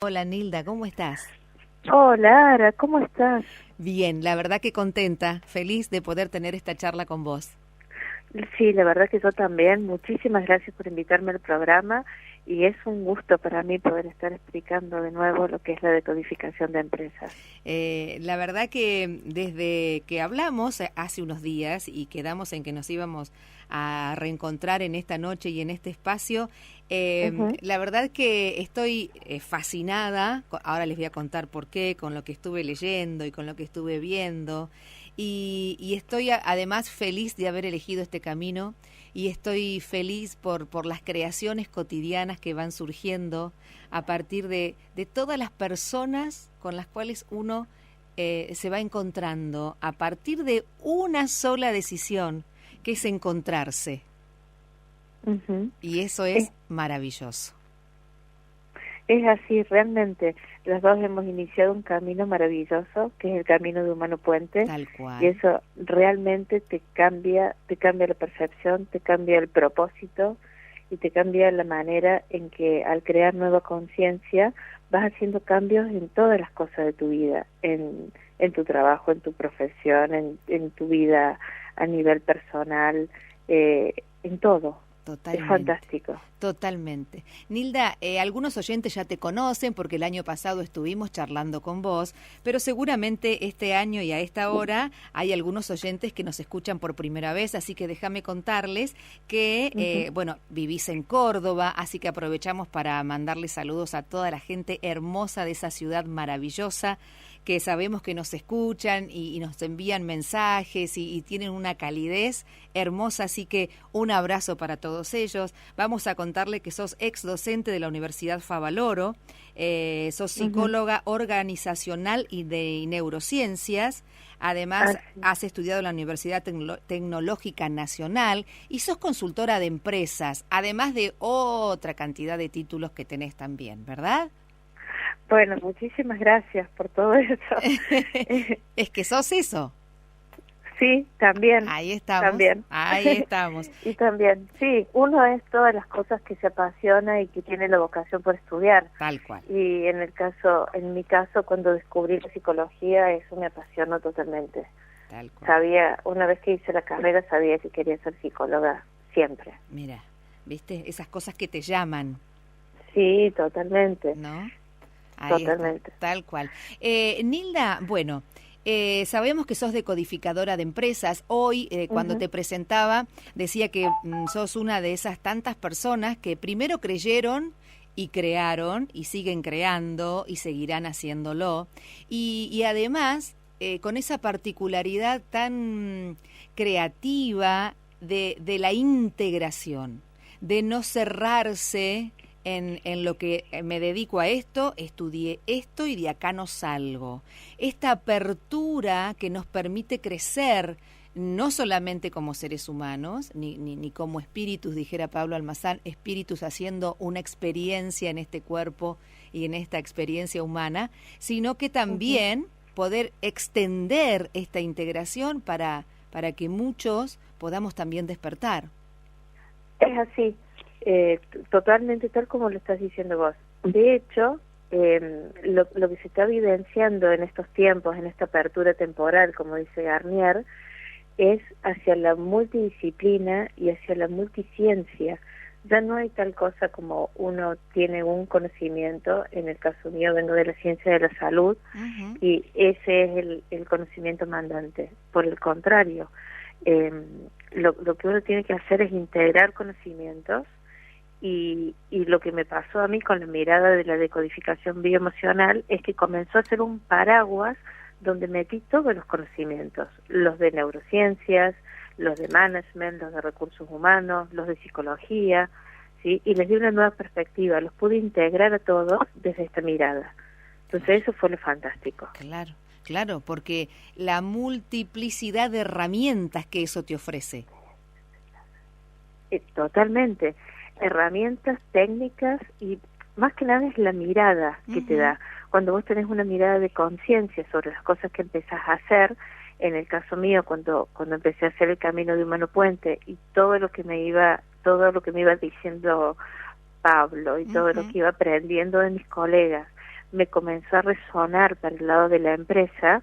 Hola Nilda, ¿cómo estás? Hola, Ara, ¿cómo estás? Bien, la verdad que contenta, feliz de poder tener esta charla con vos. Sí, la verdad que yo también. Muchísimas gracias por invitarme al programa y es un gusto para mí poder estar explicando de nuevo lo que es la decodificación de empresas. La verdad que desde que hablamos hace unos días y quedamos en que nos íbamos a reencontrar en esta noche y en este espacio, Ujú. la verdad que estoy fascinada, ahora les voy a contar por qué, con lo que estuve leyendo y con lo que estuve viendo, y estoy además feliz de haber elegido este camino y estoy feliz por las creaciones cotidianas que van surgiendo a partir de todas las personas con las cuales uno se va encontrando a partir de una sola decisión, que es encontrarse. Ujú. Y eso Es, es maravilloso. es así, realmente. Las dos hemos iniciado un camino maravilloso, que es el camino de Humano Puente, Tal y cual. eso realmente te cambia la percepción, te cambia el propósito y te cambia la manera en que al crear nueva conciencia vas haciendo cambios en todas las cosas de tu vida, en tu trabajo, en tu profesión, en tu vida a nivel personal, en todo. Es Totalmente, fantástico. totalmente. Nilda, algunos oyentes ya te conocen porque el año pasado estuvimos charlando con vos, pero seguramente este año y a esta hora hay algunos oyentes que nos escuchan por primera vez, así que déjame contarles que, Ujú. bueno, vivís en Córdoba, así que aprovechamos para mandarles saludos a toda la gente hermosa de esa ciudad maravillosa, que sabemos que nos escuchan y nos envían mensajes y tienen una calidez hermosa, así que un abrazo para todos ellos. Vamos a contarle que sos ex docente de la Universidad Favaloro, sos Ujú. psicóloga organizacional y de neurociencias, además Así. has estudiado en la Universidad Tecnológica Nacional y sos consultora de empresas, además de otra cantidad de títulos que tenés también, ¿verdad? Bueno, muchísimas gracias por todo eso. Es que sos eso. Sí, también, Ahí estamos, también. ahí estamos. Y también, sí, uno es todas las cosas que se apasiona y que tiene la vocación por estudiar. Tal cual, Y en mi caso, cuando descubrí la psicología, eso me apasionó totalmente. tal cual. Sabía, una vez que hice la carrera, sabía que quería ser psicóloga, siempre. Mira, ¿viste? Esas cosas que te llaman, Sí, totalmente, ¿no? Ahí está, totalmente. tal cual. Nilda, bueno, sabemos que sos decodificadora de empresas. Hoy, cuando Ujú. te presentaba, decía que sos una de esas tantas personas que primero creyeron y crearon y siguen creando y seguirán haciéndolo. Y además, con esa particularidad tan creativa de la integración, de no cerrarse en lo que me dedico a esto, estudié esto y de acá no salgo. Esta apertura que nos permite crecer, no solamente como seres humanos, ni como espíritus, dijera Pablo Almazán, espíritus haciendo una experiencia en este cuerpo y en esta experiencia humana, sino que Ujú. también poder extender esta integración para que muchos podamos también despertar. Es así, totalmente tal como lo estás diciendo vos. De hecho, lo que se está evidenciando en estos tiempos, en esta apertura temporal, como dice Garnier, es hacia la multidisciplina y hacia la multiciencia. Ya no hay tal cosa como uno tiene un conocimiento, en el caso mío vengo de la ciencia de la salud, Ujú. y ese es el conocimiento mandante. Por el contrario, eh, lo que uno tiene que hacer es integrar conocimientos y lo que me pasó a mí con la mirada de la decodificación bioemocional es que comenzó a ser un paraguas donde metí todos los conocimientos, los de neurociencias, los de management, los de recursos humanos, los de psicología, ¿sí? Y les di una nueva perspectiva, los pude integrar a todos desde esta mirada. Entonces eso fue lo fantástico. Claro, claro, porque la multiplicidad de herramientas que eso te ofrece. Totalmente. Herramientas, técnicas y más que nada es la mirada que te Ujú. da. Cuando vos tenés una mirada de conciencia sobre las cosas que empezás a hacer, en el caso mío, cuando empecé a hacer el camino de Humano Puente y todo lo que me iba diciendo Pablo y todo lo Ujú. que iba aprendiendo de mis colegas me comenzó a resonar para el lado de la empresa,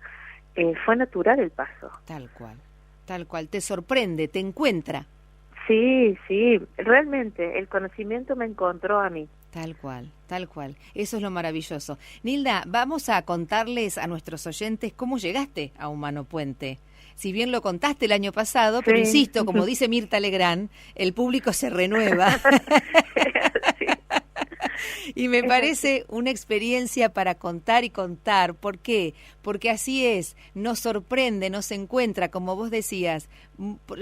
fue natural el paso. Tal cual, te sorprende, te encuentra. Sí, realmente el conocimiento me encontró a mí. Tal cual, eso es lo maravilloso. Nilda, vamos a contarles a nuestros oyentes cómo llegaste a Humano Puente. Si bien lo contaste el año pasado, pero insisto, como dice Mirta Legrand, el público se renueva. Sí. Y me parece una experiencia para contar y contar. ¿Por qué? Porque así es, nos sorprende, nos encuentra, como vos decías.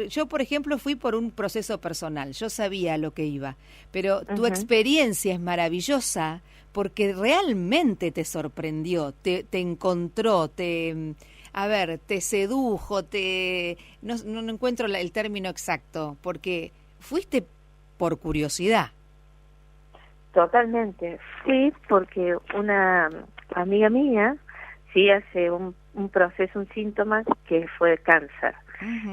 Yo, por ejemplo, fui por un proceso personal, yo sabía a lo que iba, pero tu experiencia es maravillosa porque realmente te sorprendió, te encontró, te sedujo, no encuentro el término exacto, porque fuiste por curiosidad. Totalmente. Fui porque una amiga mía hace un proceso, un síntoma que fue cáncer.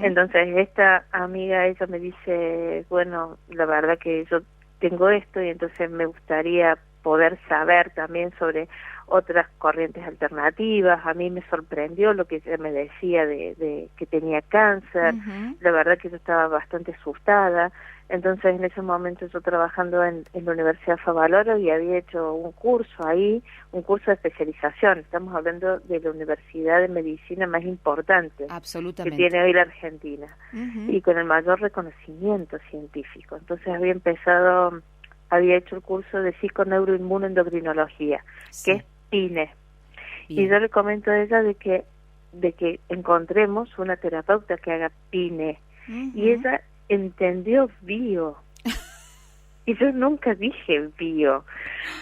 Entonces esta amiga, ella me dice, bueno, la verdad que yo tengo esto y entonces me gustaría poder saber también sobre otras corrientes alternativas. A mí me sorprendió lo que ella me decía de que tenía cáncer. La verdad que yo estaba bastante asustada. Entonces en ese momento yo trabajando en la Universidad Favaloro y había hecho un curso ahí, un curso de especialización. Estamos hablando de la universidad de medicina más importante que tiene hoy la Argentina y con el mayor reconocimiento científico. Entonces había hecho el curso de psiconeuroinmunoendocrinología, que es PINE. Bien. Y yo le comento a ella de que encontremos una terapeuta que haga PINE. Y ella entendió bio. Y yo nunca dije bio.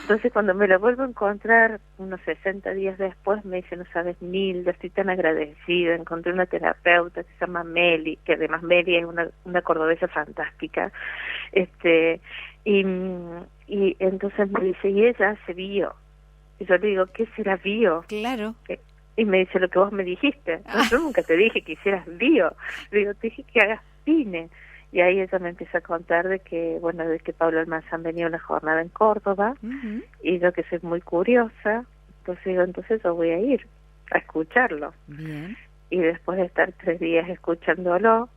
Entonces cuando me la vuelvo a encontrar unos 60 días después, me dice, no sabes, Nilda, estoy tan agradecida, encontré una terapeuta que se llama Meli, que además Meli es una cordobesa fantástica, y entonces me dice, y ella hace bio. Y yo le digo, ¿qué será bio? Claro. Y me dice, lo que vos me dijiste. Yo nunca te dije que hicieras bio. Le digo, te dije que hagas PINE. Y ahí ella me empieza a contar de que Pablo Almanzán venía a una jornada en Córdoba, y yo que soy muy curiosa, entonces digo, entonces yo voy a ir a escucharlo. Bien. Y después de estar 3 días escuchándolo,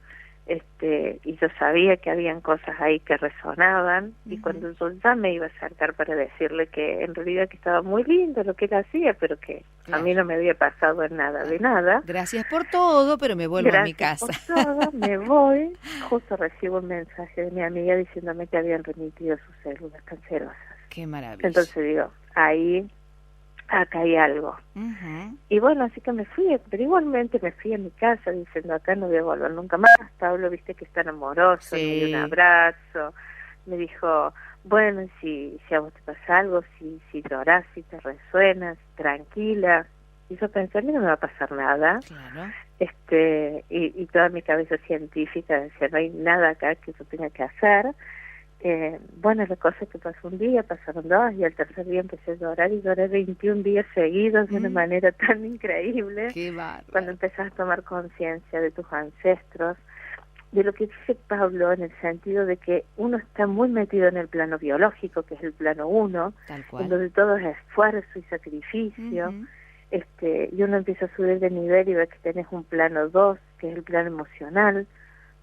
y yo sabía que habían cosas ahí que resonaban, y cuando yo ya me iba a acercar para decirle que en realidad que estaba muy lindo lo que él hacía, pero que a mí no me había pasado nada de nada. Gracias por todo, pero me vuelvo a mi casa. Gracias por todo, me voy. Justo recibo un mensaje de mi amiga diciéndome que habían remitido sus células cancerosas. Qué maravilla. Entonces digo, acá hay algo. Y bueno, así que me fui, pero igualmente me fui a mi casa diciendo, acá no voy a volver nunca más. Pablo, viste que es tan amoroso, me dio un abrazo, me dijo, bueno, si a vos te pasa algo, si llorás, si te resuenas, tranquila. Y yo pensé, a mí no me va a pasar nada. Claro. Y toda mi cabeza científica decía, no hay nada acá que yo tenga que hacer. Bueno, la cosa es que pasó un día, pasaron 2, y al tercer día empecé a llorar, y lloré 21 días seguidos de una manera tan increíble. Qué bárbaro. Cuando empezás a tomar conciencia de tus ancestros, de lo que dice Pablo, en el sentido de que uno está muy metido en el plano biológico, que es el plano 1, en donde todo es esfuerzo y sacrificio, y uno empieza a subir de nivel y ve que tenés un plano 2, que es el plano emocional,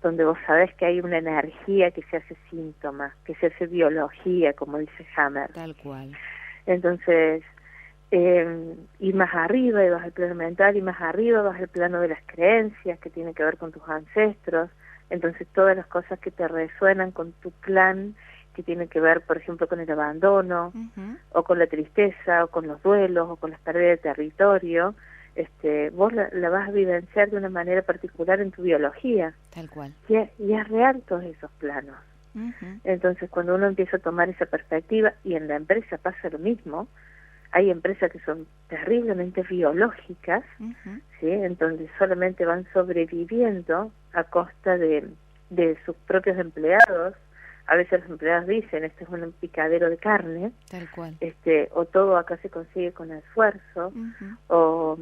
donde vos sabés que hay una energía que se hace síntoma, que se hace biología, como dice Hammer. Tal cual. Entonces, y más arriba, y vas al plano mental, y más arriba vas al plano de las creencias, que tiene que ver con tus ancestros. Entonces, todas las cosas que te resuenan con tu clan, que tienen que ver, por ejemplo, con el abandono, o con la tristeza, o con los duelos, o con las pérdidas de territorio, vos la vas a vivenciar de una manera particular en tu biología. Tal cual. Y es real todos esos planos. Entonces, cuando uno empieza a tomar esa perspectiva, y en la empresa pasa lo mismo, hay empresas que son terriblemente biológicas, ¿sí? Entonces solamente van sobreviviendo a costa de sus propios empleados. A veces los empleados dicen, este es un picadero de carne. Tal cual. O todo acá se consigue con esfuerzo, o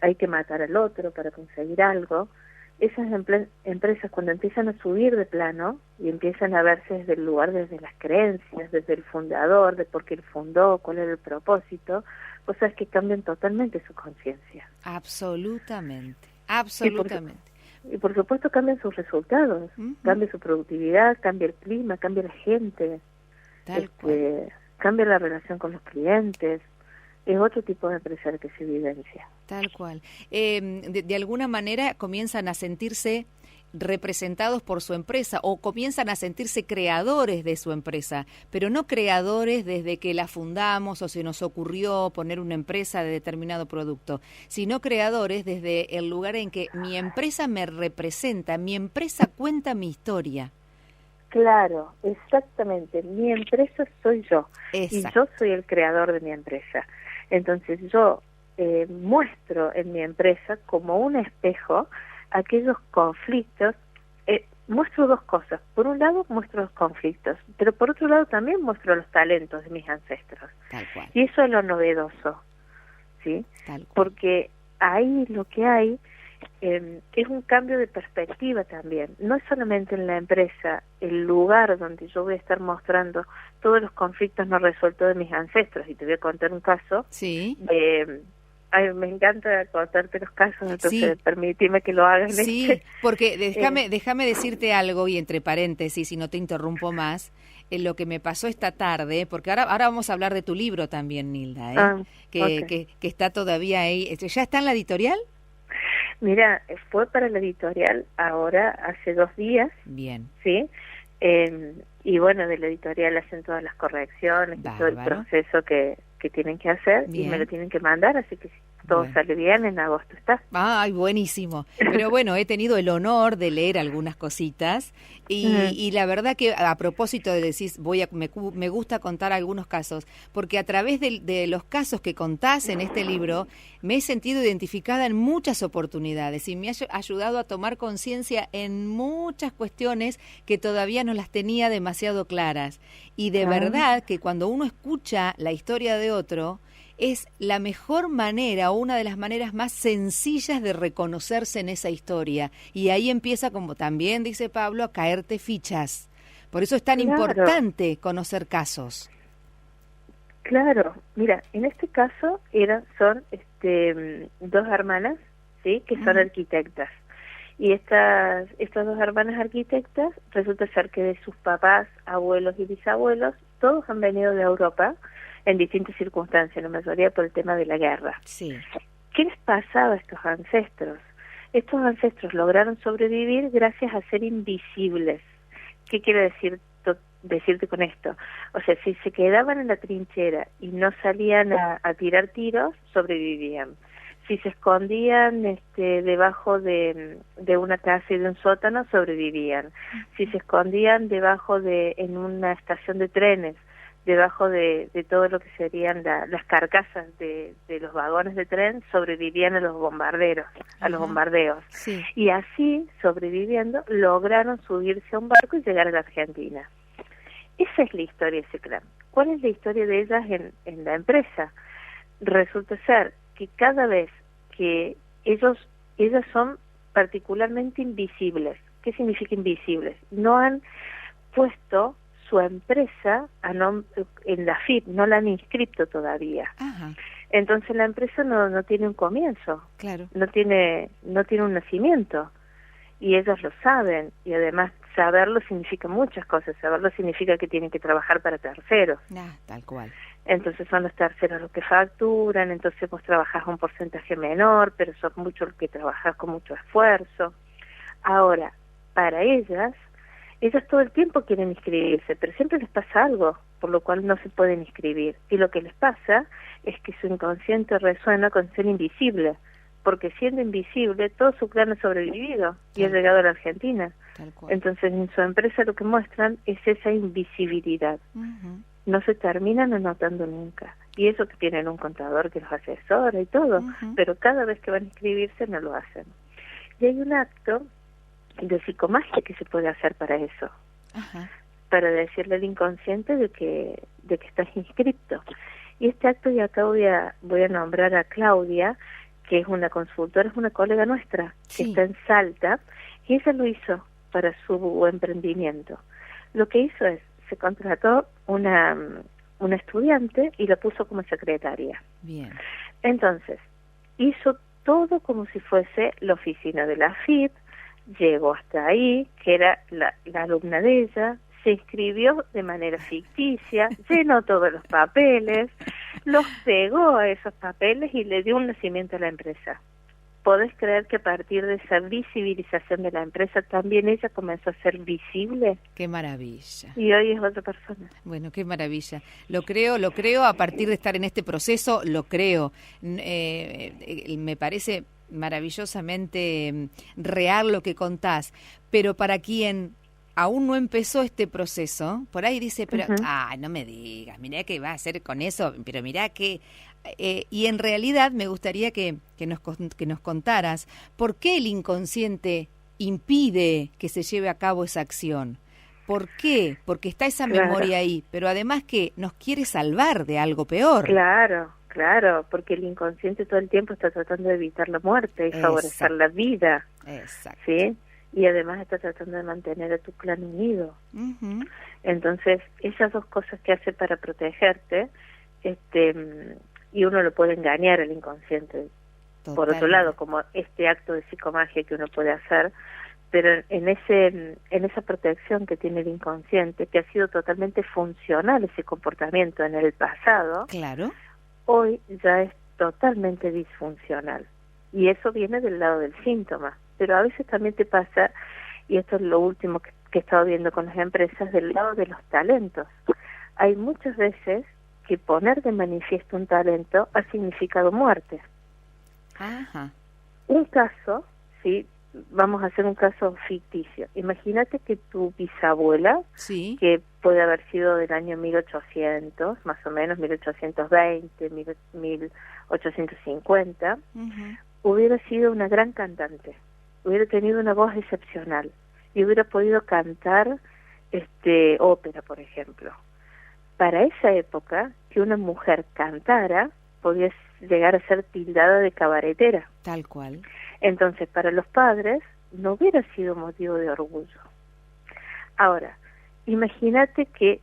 hay que matar al otro para conseguir algo. esas empresas cuando empiezan a subir de plano y empiezan a verse desde el lugar, desde las creencias, desde el fundador, de por qué él fundó, cuál era el propósito, pues es que cambian totalmente su conciencia. Absolutamente, absolutamente. Y por supuesto cambian sus resultados, cambia su productividad, cambia el clima, cambia la gente, cambia la relación con los clientes. Es otro tipo de empresario que se evidencia. Tal cual. De alguna manera comienzan a sentirse representados por su empresa o comienzan a sentirse creadores de su empresa, pero no creadores desde que la fundamos o se nos ocurrió poner una empresa de determinado producto, sino creadores desde el lugar en que mi empresa me representa, mi empresa cuenta mi historia. Claro, exactamente. Mi empresa soy yo. Exacto. Y yo soy el creador de mi empresa. Entonces yo muestro en mi empresa como un espejo aquellos conflictos. Muestro dos cosas. Por un lado muestro los conflictos, pero por otro lado también muestro los talentos de mis ancestros. Tal cual. Y eso es lo novedoso, ¿sí? Tal cual. Porque ahí lo que hay es un cambio de perspectiva también. No es solamente en la empresa el lugar donde yo voy a estar mostrando todos los conflictos no resueltos de mis ancestros. Y te voy a contar un caso. Sí. Me encanta contarte los casos, entonces Sí. permíteme que lo hagas. Sí, porque déjame decirte algo, y entre paréntesis, si no te interrumpo más, lo que me pasó esta tarde, porque ahora vamos a hablar de tu libro también, Nilda, que está todavía ahí. ¿Ya está en la editorial? Mira, fue para la editorial ahora, hace 2 días. Bien. ¿Sí? Y bueno, de la editorial hacen todas las correcciones y todo el proceso que tienen que hacer. Bien. Y me lo tienen que mandar, así que si todo sale bien, en agosto está. Ay, buenísimo. Pero bueno, he tenido el honor de leer algunas cositas y la verdad que a propósito de decir, me gusta contar algunos casos, porque a través de los casos que contás en este libro, me he sentido identificada en muchas oportunidades y me ha ayudado a tomar conciencia en muchas cuestiones que todavía no las tenía demasiado claras. Y de verdad que cuando uno escucha la historia de otro, es la mejor manera o una de las maneras más sencillas de reconocerse en esa historia. Y ahí empieza, como también dice Pablo, a caerte fichas. Por eso es tan importante conocer casos. Claro, mira, en este caso son 2 hermanas, ¿sí? Que son arquitectas. Y estas 2 hermanas arquitectas, resulta ser que de sus papás, abuelos y bisabuelos, todos han venido de Europa, en distintas circunstancias, la mayoría por el tema de la guerra. Sí. ¿Qué les pasaba a estos ancestros? Estos ancestros lograron sobrevivir gracias a ser invisibles. ¿Qué quiero decirte con esto? O sea, si se quedaban en la trinchera y no salían a tirar tiros, sobrevivían. Si se escondían debajo de una casa y de un sótano, sobrevivían. Si se escondían en una estación de trenes, debajo de todo lo que serían las carcasas de los vagones de tren, sobrevivían a los bombardeos. Sí. Y así, sobreviviendo, lograron subirse a un barco y llegar a la Argentina. Esa es la historia de ese clan. ¿Cuál es la historia de ellas en la empresa? Resulta ser que cada vez que ellas son particularmente invisibles. ¿Qué significa invisibles? No han puesto su empresa en la FIP, no la han inscrito todavía. Ajá. Entonces la empresa no tiene un comienzo, claro. no tiene un nacimiento, y ellos lo saben, y además saberlo significa muchas cosas. Saberlo significa que tienen que trabajar para terceros. Tal cual. Entonces son los terceros los que facturan, entonces vos trabajás a un porcentaje menor, pero son muchos los que trabajás con mucho esfuerzo. Ahora, para ellas todo el tiempo quieren inscribirse, pero siempre les pasa algo, por lo cual no se pueden inscribir. Y lo que les pasa es que su inconsciente resuena con ser invisible, porque siendo invisible, todo su clan ha sobrevivido y ha llegado a la Argentina. Tal cual. Entonces, en su empresa lo que muestran es esa invisibilidad. No se terminan anotando nunca. Y eso que tienen un contador que los asesora y todo, pero cada vez que van a inscribirse no lo hacen. Y hay un acto de psicomagia que se puede hacer para eso. Para decirle al inconsciente de que estás inscripto. Y este acto, y acá voy a nombrar a Claudia, que es una consultora, es una colega nuestra, que Sí. está en Salta, y ella lo hizo para su emprendimiento. Lo que hizo es, se contrató una estudiante y la puso como secretaria. Bien. Entonces, hizo todo como si fuese la oficina de la AFIP, llegó hasta ahí, que era la alumna de ella, se inscribió de manera ficticia, llenó todos los papeles, los pegó a esos papeles y le dio un nacimiento a la empresa. ¿Podés creer que a partir de esa visibilización de la empresa también ella comenzó a ser visible? Qué maravilla. Y hoy es otra persona. Bueno, qué maravilla. Lo creo, a partir de estar en este proceso, lo creo. Me parece maravillosamente real lo que contás, pero para quien aún no empezó este proceso, por ahí dice, pero, no me digas, mirá qué va a hacer con eso, pero mirá que... y en realidad me gustaría que nos contaras por qué el inconsciente impide que se lleve a cabo esa acción. ¿Por qué? Porque está esa memoria ahí, pero además que nos quiere salvar de algo peor. Claro, porque el inconsciente todo el tiempo está tratando de evitar la muerte y favorecer la vida. Exacto. ¿Sí? Y además está tratando de mantener a tu clan unido. Entonces, esas dos cosas que hace para protegerte, y uno lo puede engañar al inconsciente. Totalmente. Por otro lado, como este acto de psicomagia que uno puede hacer, pero en esa protección que tiene el inconsciente, que ha sido totalmente funcional ese comportamiento en el pasado, claro, hoy ya es totalmente disfuncional. Y eso viene del lado del síntoma. Pero a veces también te pasa, y esto es lo último que he estado viendo con las empresas, del lado de los talentos. Hay muchas veces que poner de manifiesto un talento ha significado muerte. Ajá. Un caso, sí, vamos a hacer un caso ficticio. Imagínate que tu bisabuela, sí, que puede haber sido del año 1800, más o menos 1820, 1850, hubiera sido una gran cantante, hubiera tenido una voz excepcional y hubiera podido cantar ópera, por ejemplo. Para esa época, que una mujer cantara podía llegar a ser tildada de cabaretera. Tal cual. Entonces, para los padres no hubiera sido motivo de orgullo. Ahora, imagínate que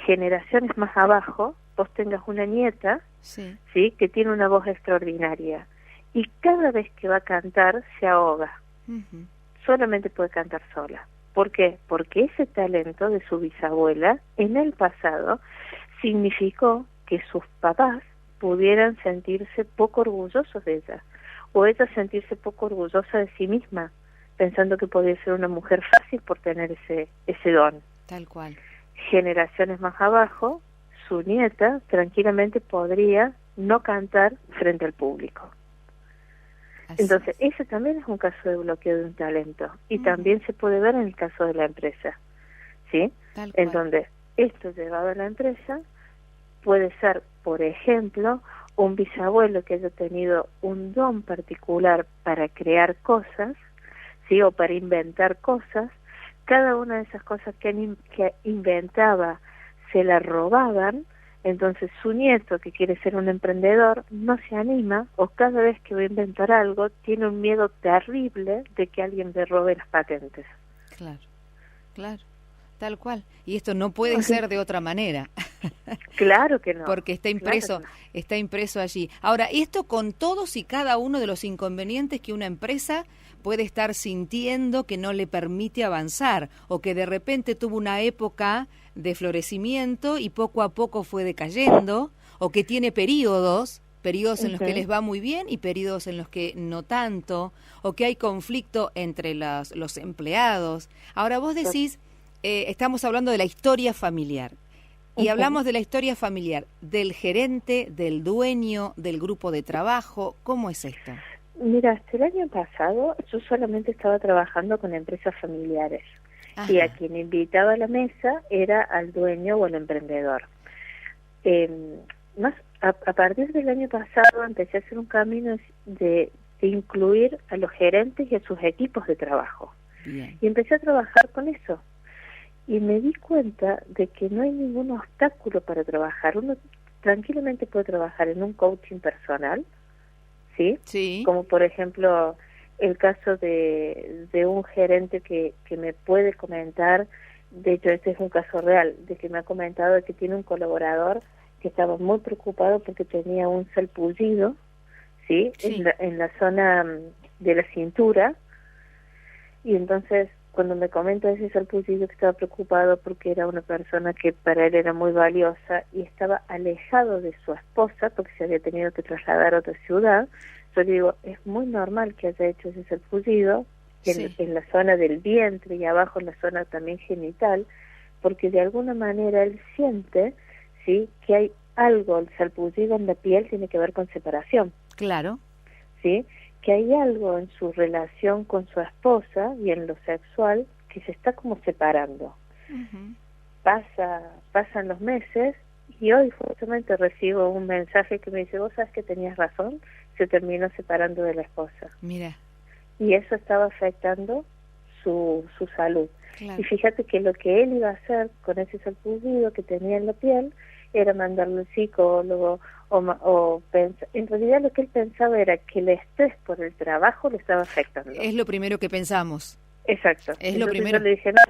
generaciones más abajo, vos tengas una nieta, sí, que tiene una voz extraordinaria y cada vez que va a cantar se ahoga. Solamente puede cantar sola. ¿Por qué? Porque ese talento de su bisabuela en el pasado significó que sus papás pudieran sentirse poco orgullosos de ella, o ella sentirse poco orgullosa de sí misma, pensando que podía ser una mujer fácil por tener ese don. Tal cual. Generaciones más abajo, su nieta tranquilamente podría no cantar frente al público. Así. Entonces, ese también es un caso de bloqueo de un talento, y también se puede ver en el caso de la empresa, ¿sí? En donde esto llevado a la empresa puede ser, por ejemplo, un bisabuelo que haya tenido un don particular para crear cosas, ¿sí? O para inventar cosas. Cada una de esas cosas que inventaba se la robaban. Entonces su nieto, que quiere ser un emprendedor, no se anima, o cada vez que va a inventar algo tiene un miedo terrible de que alguien le robe las patentes. Claro, tal cual. Y esto no puede ser de otra manera. Claro que no. Porque está impreso allí. Ahora, esto con todos y cada uno de los inconvenientes que una empresa puede estar sintiendo que no le permite avanzar, o que de repente tuvo una época de florecimiento y poco a poco fue decayendo, o que tiene periodos en los que les va muy bien y periodos en los que no tanto, o que hay conflicto entre los empleados. Ahora vos decís, estamos hablando de la historia familiar, y hablamos de la historia familiar del gerente, del dueño, del grupo de trabajo. ¿Cómo es esto? Mira, hasta el año pasado yo solamente estaba trabajando con empresas familiares. Ajá. Y a quien invitaba a la mesa era al dueño o al emprendedor. A partir del año pasado empecé a hacer un camino de incluir a los gerentes y a sus equipos de trabajo. Bien. Y empecé a trabajar con eso. Y me di cuenta de que no hay ningún obstáculo para trabajar. Uno tranquilamente puede trabajar en un coaching personal ¿sí? Sí. Como por ejemplo el caso de un gerente que me puede comentar, de hecho este es un caso real, de que me ha comentado de que tiene un colaborador que estaba muy preocupado porque tenía un salpullido, ¿sí? Sí. En la zona de la cintura, y entonces cuando me comenta ese salpullido, que estaba preocupado porque era una persona que para él era muy valiosa y estaba alejado de su esposa porque se había tenido que trasladar a otra ciudad. Yo le digo, es muy normal que haya hecho ese salpullido Sí. en la zona del vientre y abajo en la zona también genital, porque de alguna manera él siente, ¿sí?, que hay algo, el salpullido en la piel tiene que ver con separación, Claro. ¿sí?, que hay algo en su relación con su esposa y en lo sexual que se está como separando. Ujú. Pasan los meses y hoy justamente recibo un mensaje que me dice, vos sabes que tenías razón, se terminó separando de la esposa. Mira. Y eso estaba afectando su salud. Claro. Y fíjate que lo que él iba a hacer con ese salpullido que tenía en la piel era mandarlo al psicólogo en realidad lo que él pensaba era que el estrés por el trabajo le estaba afectando. Es lo primero que pensamos. Exacto. Es Entonces lo primero. yo le dije, no,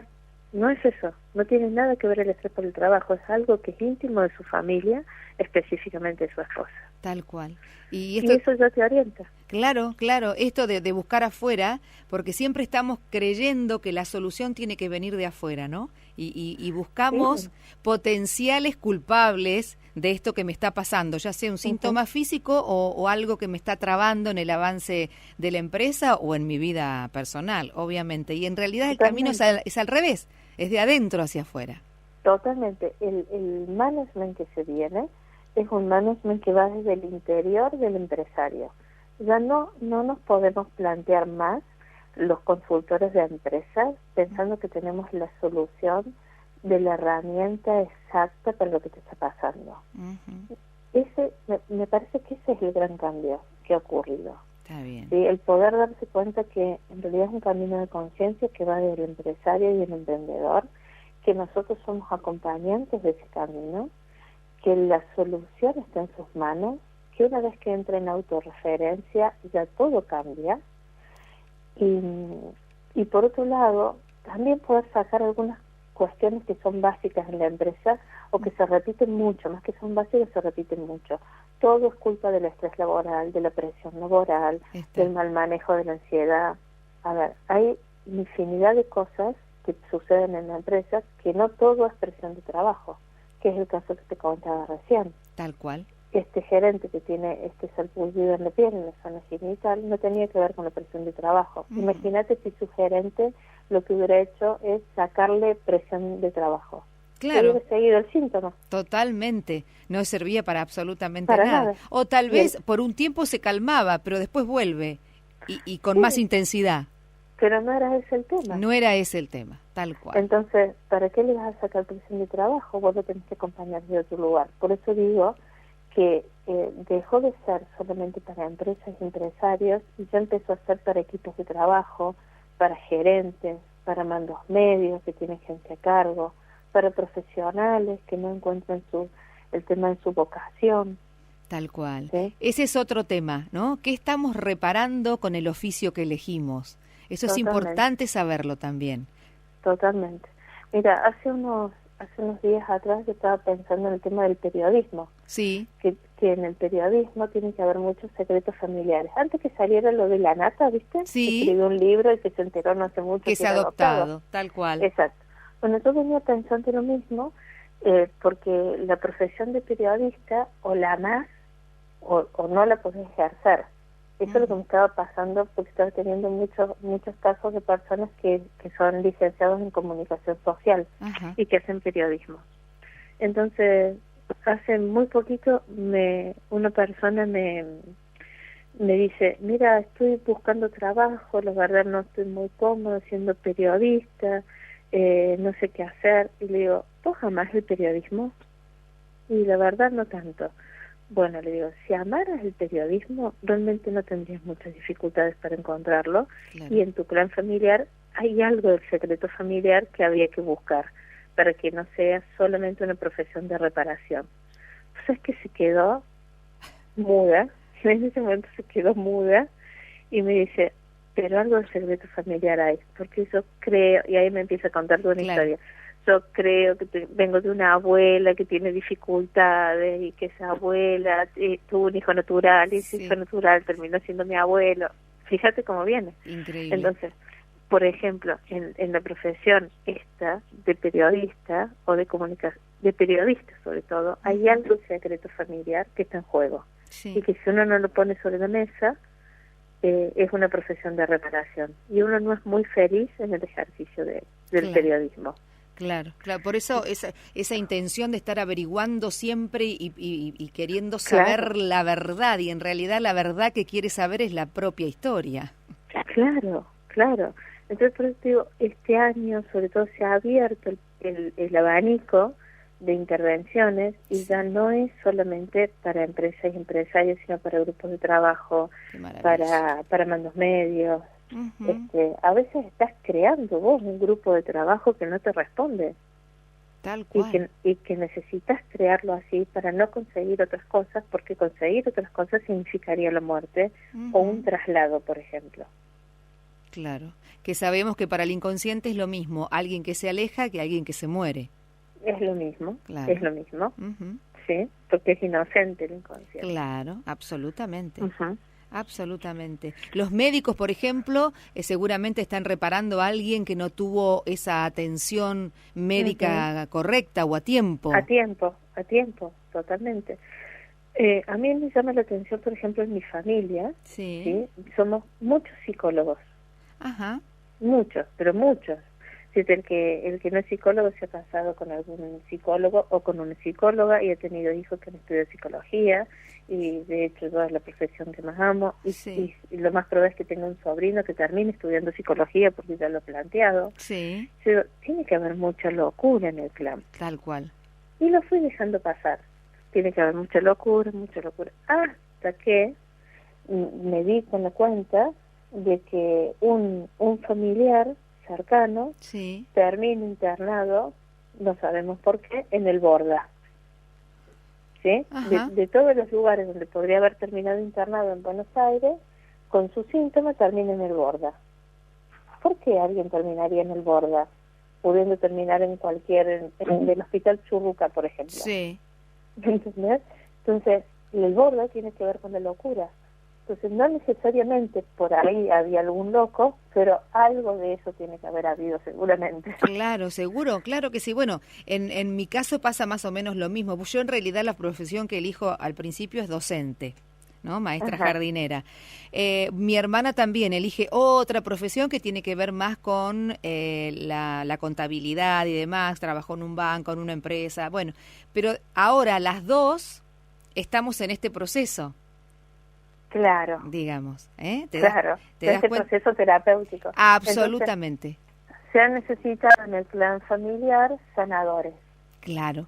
no es eso, no tiene nada que ver el estrés por el trabajo, es algo que es íntimo de su familia, específicamente de su esposa. Tal cual. Y eso ya te orienta. Claro, claro, esto de buscar afuera, porque siempre estamos creyendo que la solución tiene que venir de afuera, ¿no? Y buscamos Sí. potenciales culpables de esto que me está pasando, ya sea un síntoma físico o algo que me está trabando en el avance de la empresa o en mi vida personal, obviamente. Y en realidad el camino es al revés, es de adentro hacia afuera. Totalmente. El management que se viene es un management que va desde el interior del empresario. Ya no nos podemos plantear más los consultores de empresas pensando que tenemos la solución de la herramienta exacta para lo que te está pasando. Me parece que ese es el gran cambio que ha ocurrido. Está bien. ¿Sí? El poder darse cuenta que en realidad es un camino de conciencia que va desde el empresario y el emprendedor, que nosotros somos acompañantes de ese camino, que la solución está en sus manos, que una vez que entra en autorreferencia ya todo cambia, y por otro lado también poder sacar algunas cuestiones que son básicas en la empresa o que se repiten mucho, más que son básicas se repiten mucho. Todo es culpa del estrés laboral, de la presión laboral, del mal manejo de la ansiedad. A ver, hay infinidad de cosas que suceden en la empresa que no todo es presión de trabajo, que es el caso que te comentaba recién. Tal cual. Este gerente que tiene este salpullido en la piel, en la zona genital, no tenía que ver con la presión de trabajo. Imagínate si su gerente lo que hubiera hecho es sacarle presión de trabajo. Claro. Hubiera seguido el síntoma. Totalmente. No servía para absolutamente Para nada. nada. O tal vez por un tiempo se calmaba, pero después vuelve y con más intensidad. Pero no era ese el tema. No era ese el tema, tal cual. Entonces, ¿para qué le vas a sacar presión de trabajo? Vos lo tenés que acompañar de otro lugar. Por eso digo que dejó de ser solamente para empresas y empresarios y ya empezó a ser para equipos de trabajo, para gerentes, para mandos medios que tienen gente a cargo, para profesionales que no encuentran el tema en su vocación. Tal cual. ¿Sí? Ese es otro tema, ¿no? ¿Qué estamos reparando con el oficio que elegimos? Eso es importante saberlo también. Totalmente. Mira, hace unos días atrás yo estaba pensando en el tema del periodismo. Sí. Que en el periodismo tiene que haber muchos secretos familiares. Antes que saliera lo de la nata, ¿viste? Sí. Que escribió un libro y que se enteró no hace mucho que se ha adoptado, tal cual. Exacto. Bueno, yo venía pensando lo mismo, porque la profesión de periodista o la amás o no la podés ejercer. Eso es lo que me estaba pasando, porque estaba teniendo muchos casos de personas que son licenciados en comunicación social y que hacen periodismo. Entonces, hace muy poquito una persona me dice, mira, estoy buscando trabajo, la verdad no estoy muy cómodo siendo periodista, no sé qué hacer. Y le digo, ¿vos amás el periodismo? Y la verdad no tanto. Bueno, le digo, si amaras el periodismo, realmente no tendrías muchas dificultades para encontrarlo. Claro. Y en tu clan familiar hay algo del secreto familiar que habría que buscar para que no sea solamente una profesión de reparación. Pues es que se quedó muda Y en ese momento se quedó muda y me dice, pero algo de secreto familiar hay, porque yo creo, y ahí me empieza a contar toda una historia. Yo creo que vengo de una abuela que tiene dificultades y que esa abuela tuvo un hijo natural y ese hijo natural terminó siendo mi abuelo. Fíjate cómo viene. Increíble. Entonces, por ejemplo, en la profesión esta de periodista o de comunicación, de periodista sobre todo, hay algo de secreto familiar que está en juego. Y que si uno no lo pone sobre la mesa, es una profesión de reparación. Y uno no es muy feliz en el ejercicio del periodismo. Claro, por eso esa intención de estar averiguando siempre y queriendo saber la verdad, y en realidad la verdad que quiere saber es la propia historia. Claro. Entonces, por eso digo, este año sobre todo se ha abierto el abanico de intervenciones y ya no es solamente para empresas y empresarios, sino para grupos de trabajo, para mandos medios. A veces estás creando vos un grupo de trabajo que no te responde. Tal cual. Y que necesitas crearlo así para no conseguir otras cosas, porque conseguir otras cosas significaría la muerte o un traslado, por ejemplo. Claro, que sabemos que para el inconsciente es lo mismo alguien que se aleja que alguien que se muere. Es lo mismo, es lo mismo, sí, porque es inocente el inconsciente. Claro, absolutamente. Absolutamente. Los médicos, por ejemplo, seguramente están reparando a alguien que no tuvo esa atención médica correcta o a tiempo. A tiempo, totalmente. A mí me llama la atención, por ejemplo, en mi familia, ¿sí? Somos muchos psicólogos. Muchos, pero muchos. El que no es psicólogo se ha casado con algún psicólogo o con una psicóloga y ha tenido hijos que han estudiado psicología, y de hecho yo es la profesión que más amo, y lo más probable es que tenga un sobrino que termine estudiando psicología porque ya lo he planteado. Pero tiene que haber mucha locura en el clan. Tal cual. Y lo fui dejando pasar. Tiene que haber mucha locura, hasta que me di con la cuenta de que un familiar cercano termina internado, no sabemos por qué, en el Borda. ¿Sí? De todos los lugares donde podría haber terminado internado en Buenos Aires, con sus síntomas termina en el Borda. ¿Por qué alguien terminaría en el Borda, pudiendo terminar en en el Hospital Churruca, por ejemplo? ¿Entendés? Entonces, el Borda tiene que ver con la locura. Entonces, no necesariamente por ahí había algún loco, pero algo de eso tiene que haber habido seguramente. Claro, seguro, claro que sí. Bueno, en mi caso pasa más o menos lo mismo. Yo en realidad la profesión que elijo al principio es docente, ¿no? Maestra jardinera. Mi hermana también elige otra profesión que tiene que ver más con la contabilidad y demás. Trabajó en un banco, en una empresa. Bueno, pero ahora las dos estamos en este proceso. Claro. Digamos, ¿te das proceso terapéutico. Absolutamente. Entonces, se han necesitado en el plan familiar sanadores. Claro.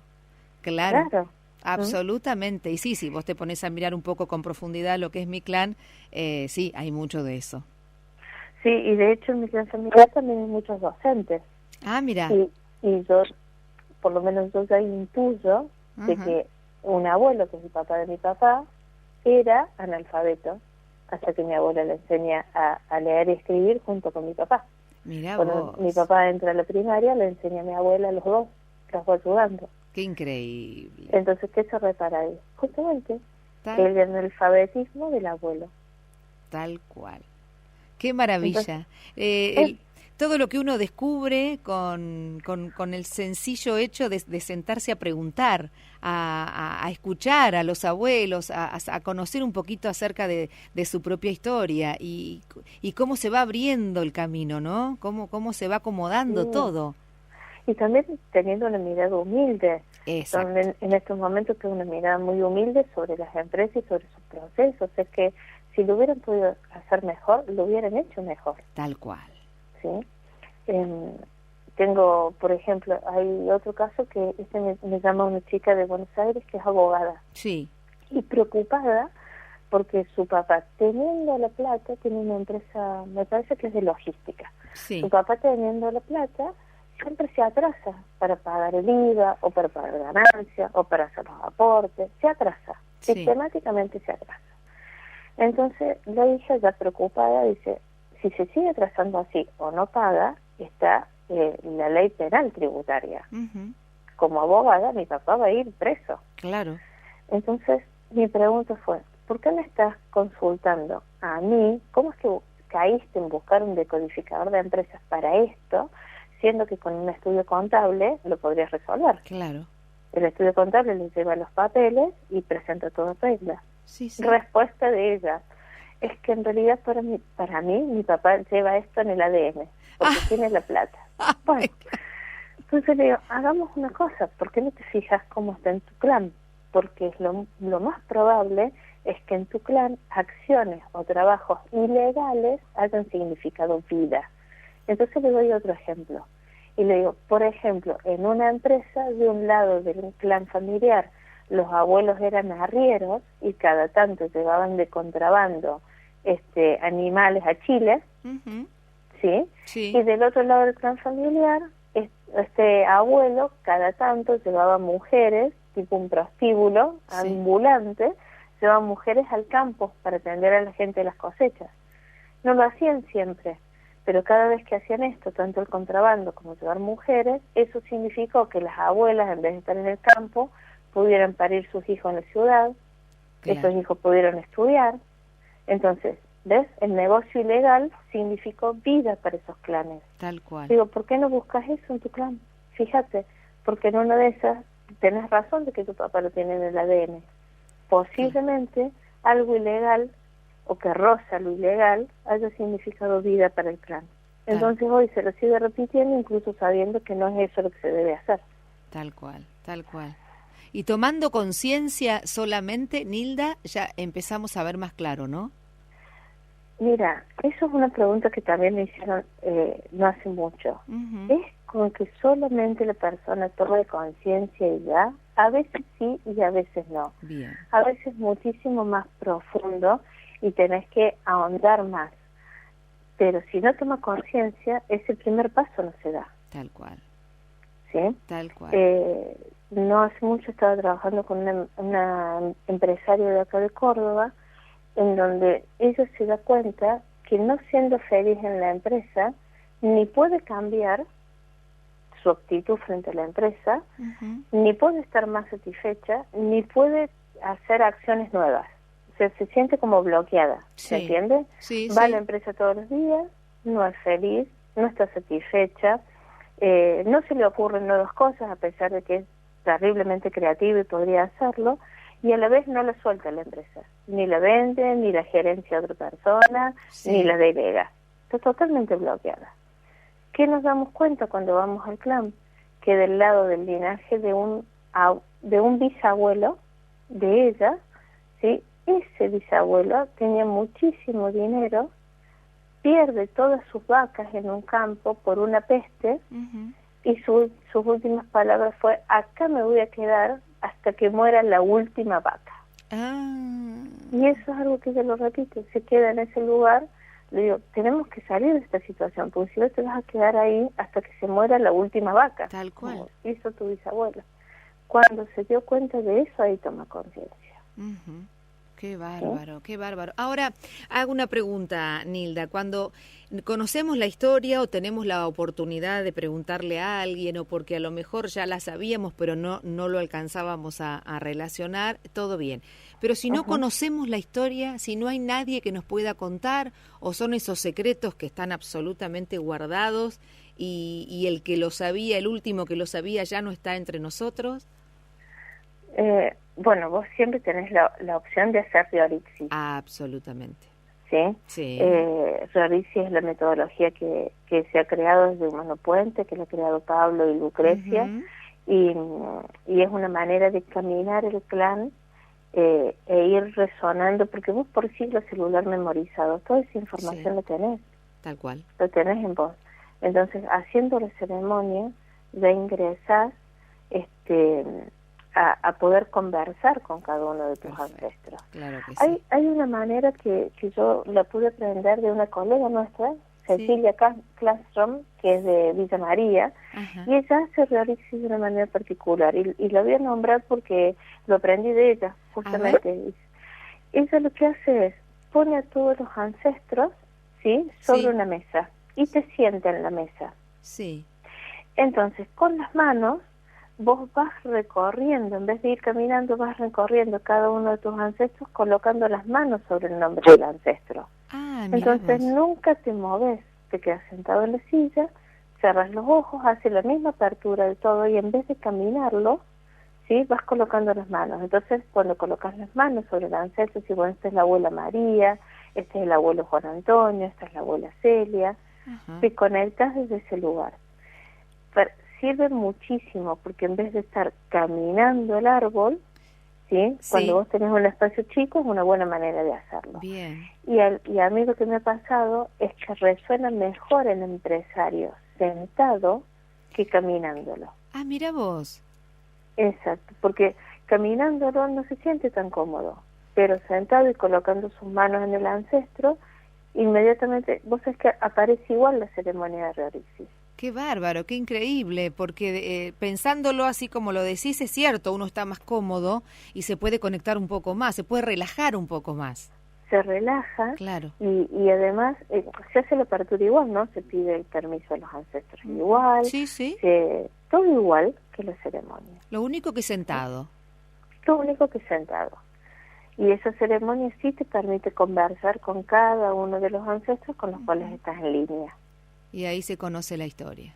Absolutamente. Y sí, vos te pones a mirar un poco con profundidad lo que es mi clan, sí, hay mucho de eso. Sí, y de hecho en mi clan familiar también hay muchos docentes. Mira. Y yo, por lo menos yo ya intuyo de que un abuelo, que es el papá de mi papá, era analfabeto, hasta que mi abuela le enseña a leer y escribir junto con mi papá. Mirá Cuando vos. mi papá entra a la primaria, le enseña a mi abuela los va ayudando. Qué increíble. Entonces, ¿qué se repara ahí? Justamente el analfabetismo del abuelo. Tal cual. Qué maravilla. Todo lo que uno descubre con el sencillo hecho de sentarse a preguntar, a escuchar a los abuelos, a conocer un poquito acerca de su propia historia y cómo se va abriendo el camino, ¿no? Cómo se va acomodando todo. Y también teniendo una mirada humilde. Exacto. En estos momentos tengo una mirada muy humilde sobre las empresas y sobre sus procesos. Es que si lo hubieran podido hacer mejor, lo hubieran hecho mejor. Tal cual. ¿Sí? Tengo, por ejemplo, hay otro caso que me llama una chica de Buenos Aires que es abogada. Sí. Y preocupada porque su papá, teniendo la plata, tiene una empresa, me parece que es de logística. Sí. Su papá, teniendo la plata, siempre se atrasa para pagar el IVA o para pagar ganancias o para hacer los aportes. Se atrasa. Sistemáticamente se atrasa. Entonces la hija, ya preocupada, dice, si se sigue trazando así o no paga, está la ley penal tributaria. Ujú. Como abogada, mi papá va a ir preso. Claro. Entonces mi pregunta fue, ¿por qué me estás consultando a mí? ¿Cómo es que caíste en buscar un decodificador de empresas para esto, siendo que con un estudio contable lo podrías resolver? Claro. El estudio contable le lleva los papeles y presenta todo regla. Sí, sí. Respuesta de ella, es que en realidad para mí mi papá lleva esto en el ADN, porque tiene la plata. Bueno, entonces le digo, hagamos una cosa, ¿por qué no te fijas cómo está en tu clan? Porque es lo más probable es que en tu clan acciones o trabajos ilegales hayan significado vida. Entonces le doy otro ejemplo. Y le digo, por ejemplo, en una empresa de un lado del clan familiar, los abuelos eran arrieros y cada tanto llevaban de contrabando animales a Chile, Ujú. ¿sí? Sí. Y del otro lado del clan familiar, este abuelo cada tanto llevaba mujeres, tipo un prostíbulo Sí. ambulante, llevaba mujeres al campo para atender a la gente de las cosechas. No lo hacían siempre, pero cada vez que hacían esto, tanto el contrabando como llevar mujeres, eso significó que las abuelas, en vez de estar en el campo, pudieran parir sus hijos en la ciudad, Claro. esos hijos pudieron estudiar. Entonces, ¿ves? El negocio ilegal significó vida para esos clanes. Tal cual. Digo, ¿por qué no buscas eso en tu clan? Fíjate, porque en una de esas tenés razón de que tu papá lo tiene en el ADN. Posiblemente algo ilegal o que roza lo ilegal haya significado vida para el clan. Entonces hoy se lo sigue repitiendo, incluso sabiendo que no es eso lo que se debe hacer. Tal cual, tal cual. Y tomando conciencia solamente, Nilda, ya empezamos a ver más claro, ¿no? Mira, eso es una pregunta que también me hicieron no hace mucho. Ujú. ¿Es con que solamente la persona tome conciencia y ya? A veces sí y a veces no. Bien. A veces muchísimo más profundo y tenés que ahondar más. Pero si no toma conciencia, ese primer paso no se da. Tal cual, ¿Sí? tal cual. No hace mucho estaba trabajando con una empresaria de acá de Córdoba, en donde ella se da cuenta que no siendo feliz en la empresa, ni puede cambiar su actitud frente a la empresa, Ujú. ni puede estar más satisfecha, ni puede hacer acciones nuevas. O sea, se siente como bloqueada, Sí. ¿se entiende? Sí, Va a sí. la empresa todos los días, no es feliz, no está satisfecha, no se le ocurren nuevas cosas a pesar de que es terriblemente creativa y podría hacerlo, y a la vez no la suelta la empresa, ni la vende, ni la gerencia a otra persona, Sí. ni la delega. Está totalmente bloqueada. ¿Qué nos damos cuenta cuando vamos al clan? Que del lado del linaje de un bisabuelo de ella, ¿sí? Ese bisabuelo tenía muchísimo dinero, pierde todas sus vacas en un campo por una peste, Ujú. y sus últimas palabras fue, acá me voy a quedar hasta que muera la última vaca. Ah, Y eso es algo que ella lo repite, se queda en ese lugar. Le digo, tenemos que salir de esta situación, porque si no te vas a quedar ahí hasta que se muera la última vaca, tal cual. como hizo tu bisabuelo. Cuando se dio cuenta de eso, ahí toma conciencia. Ujú. Qué bárbaro, qué bárbaro. Ahora, hago una pregunta, Nilda. Cuando conocemos la historia o tenemos la oportunidad de preguntarle a alguien, o porque a lo mejor ya la sabíamos, pero no lo alcanzábamos a relacionar, todo bien. Pero si no conocemos la historia, si no hay nadie que nos pueda contar, o son esos secretos que están absolutamente guardados y el que lo sabía, el último que lo sabía, ya no está entre nosotros. Bueno, vos siempre tenés la opción de hacer Riorixi. Absolutamente. ¿Sí? Sí. Riorixi es la metodología que se ha creado desde Humano Puente, que lo ha creado Pablo y Lucrecia, y es una manera de caminar el clan e ir resonando, porque vos por siglo celular memorizado, toda esa información la tenés. Tal cual. Lo tenés en vos. Entonces, haciendo la ceremonia, ya ingresás a poder conversar con cada uno de tus ancestros. Claro que sí. Hay una manera que yo la pude aprender de una colega nuestra, Cecilia Classroom, que es de Villa María, y ella hace Riorixi de una manera particular, y la voy a nombrar porque lo aprendí de ella, justamente. Ella lo que hace es, pone a todos los ancestros, ¿sí?, sobre Sí. una mesa y te sienta en la mesa. Sí. Entonces, con las manos, vos vas recorriendo, en vez de ir caminando, vas recorriendo cada uno de tus ancestros, colocando las manos sobre el nombre del ancestro. Ah, mira Entonces, vos. nunca te moves, te quedas sentado en la silla, cerras los ojos, haces la misma apertura de todo y en vez de caminarlo, ¿sí?, vas colocando las manos. Entonces, cuando colocas las manos sobre el ancestro, si bueno, esta es la abuela María, este es el abuelo Juan Antonio, esta es la abuela Celia, Ajá. te conectas desde ese lugar. Sirve muchísimo porque en vez de estar caminando el árbol, ¿sí?, Sí. cuando vos tenés un espacio chico es una buena manera de hacerlo. Bien. Y a mí lo que me ha pasado es que resuena mejor el empresario sentado que caminándolo. Ah, mira vos. Exacto, porque caminándolo no se siente tan cómodo, pero sentado y colocando sus manos en el ancestro, inmediatamente, vos sabés que aparece igual la ceremonia de Reorixis. Qué bárbaro, qué increíble, porque pensándolo así como lo decís, es cierto, uno está más cómodo y se puede conectar un poco más, se puede relajar un poco más. Se relaja, Claro. y además se hace la apertura igual, ¿no? Se pide el permiso a los ancestros igual, Sí, sí. todo igual que la ceremonia. Lo único que sentado. Lo único que sentado. Y esa ceremonia sí te permite conversar con cada uno de los ancestros con los cuales estás en línea. Y ahí se conoce la historia.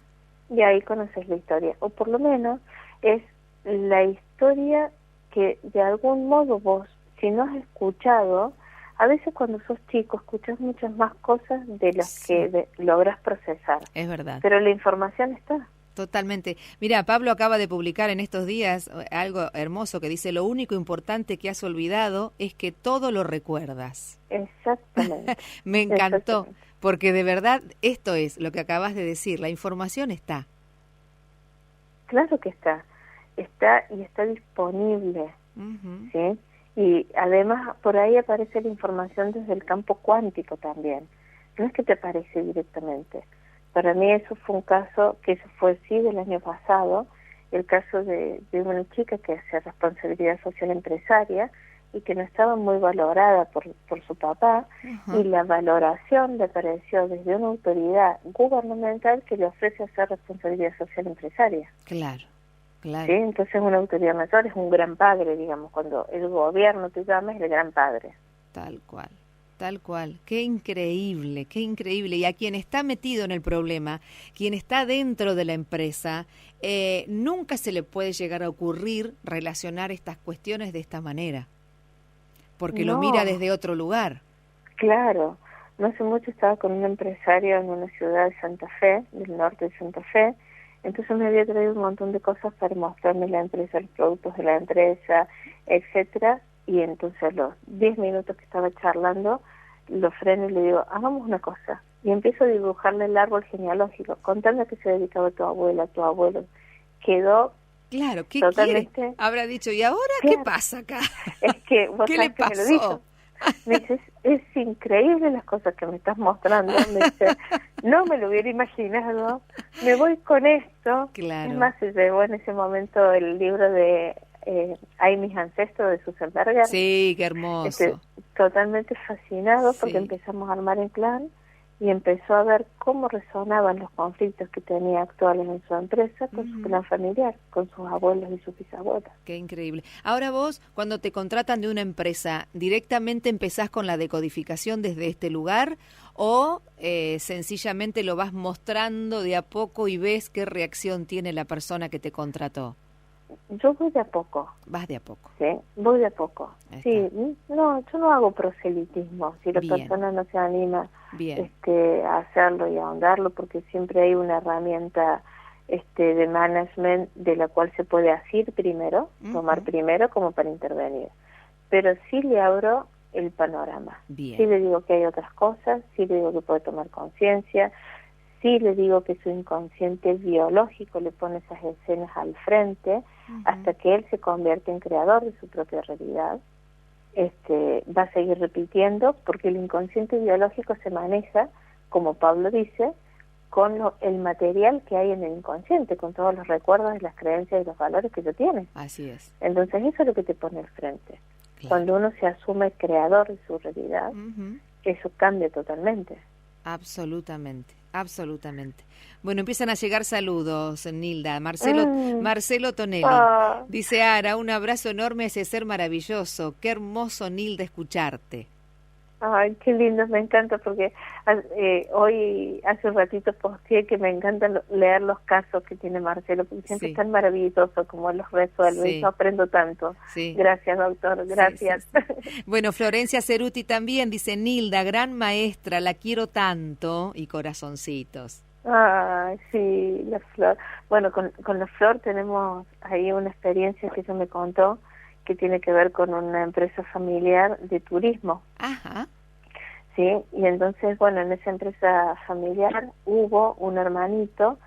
Y ahí conoces la historia, o por lo menos es la historia que de algún modo vos, si no has escuchado, a veces cuando sos chico escuchas muchas más cosas de las Sí. que logras procesar, Es verdad. pero la información está. Totalmente. Mira, Pablo acaba de publicar en estos días algo hermoso que dice, lo único importante que has olvidado es que todo lo recuerdas. Exactamente. Me encantó, Exactamente. porque de verdad esto es lo que acabas de decir, la información está. Claro que está y está disponible, Ujú. ¿sí? Y además por ahí aparece la información desde el campo cuántico también, no es que te aparece directamente. Para mí eso fue un caso, que eso fue sí del año pasado, el caso de una chica que hacía responsabilidad social empresaria y que no estaba muy valorada por su papá, Ajá. y la valoración le apareció desde una autoridad gubernamental que le ofrece hacer responsabilidad social empresaria. Claro, claro. ¿Sí? Entonces una autoridad mayor es un gran padre, digamos, cuando el gobierno te llama es el gran padre. Tal cual, tal cual. Qué increíble, qué increíble. Y a quien está metido en el problema, quien está dentro de la empresa, nunca se le puede llegar a ocurrir relacionar estas cuestiones de esta manera, porque lo No. mira desde otro lugar. Claro, no hace mucho estaba con un empresario en una ciudad de Santa Fe, del norte de Santa Fe, entonces me había traído un montón de cosas para mostrarme la empresa, los productos de la empresa, etcétera, y entonces a los 10 minutos que estaba charlando, lo freno y le digo, hagamos una cosa, y empiezo a dibujarle el árbol genealógico, contando a qué se dedicaba tu abuela, tu abuelo, quedó Claro, ¿qué totalmente... quiere? Habrá dicho, ¿y ahora Claro. qué pasa acá? Es que vos ¿Qué le sabés que me lo pasó? dijo. Me dice, es increíble las cosas que me estás mostrando. Me dice, no me lo hubiera imaginado. Me voy con esto. Claro. Es más, se llevó en ese momento el libro de Hay mis ancestros de Susan Berger. Sí, qué hermoso. Totalmente fascinado porque Sí. empezamos a armar el clan y empezó a ver cómo resonaban los conflictos que tenía actuales en su empresa con su clan familiar, con sus abuelos y sus bisabuelos. Qué increíble. Ahora vos, cuando te contratan de una empresa, ¿directamente empezás con la decodificación desde este lugar o sencillamente lo vas mostrando de a poco y ves qué reacción tiene la persona que te contrató? Yo voy de a poco. Vas de a poco. Sí, voy de a poco. Está. Sí, no, yo no hago proselitismo. Si la Bien. persona no se anima Bien. a hacerlo y a ahondarlo, porque siempre hay una herramienta de management de la cual se puede asir primero, tomar primero como para intervenir. Pero sí le abro el panorama. Bien. Sí le digo que hay otras cosas, sí le digo que puede tomar conciencia, sí le digo que su inconsciente biológico le pone esas escenas al frente hasta que él se convierte en creador de su propia realidad. Va a seguir repitiendo porque el inconsciente biológico se maneja, como Pablo dice, con el material que hay en el inconsciente, con todos los recuerdos, las creencias y los valores que yo tiene. Así es. Entonces eso es lo que te pone al frente. Cuando uno se asume creador de su realidad, eso cambia totalmente. Absolutamente, absolutamente. Bueno, empiezan a llegar saludos, Nilda. Marcelo Tonelli. Dice Ara, un abrazo enorme a ese ser maravilloso. Qué hermoso, Nilda, escucharte. Ay, qué lindo, me encanta porque hoy hace un ratito posteé que me encanta leer los casos que tiene Marcelo, porque siempre es tan maravilloso como él los resuelve, y yo aprendo tanto. Gracias, doctor, gracias. Bueno, Florencia Ceruti también dice, Nilda, gran maestra, la quiero tanto, y corazoncitos. Ay, sí, la Flor. Bueno, con la Flor tenemos ahí una experiencia que ella me contó, que tiene que ver con una empresa familiar de turismo. Ajá. Sí, y entonces, bueno, en esa empresa familiar hubo un hermanito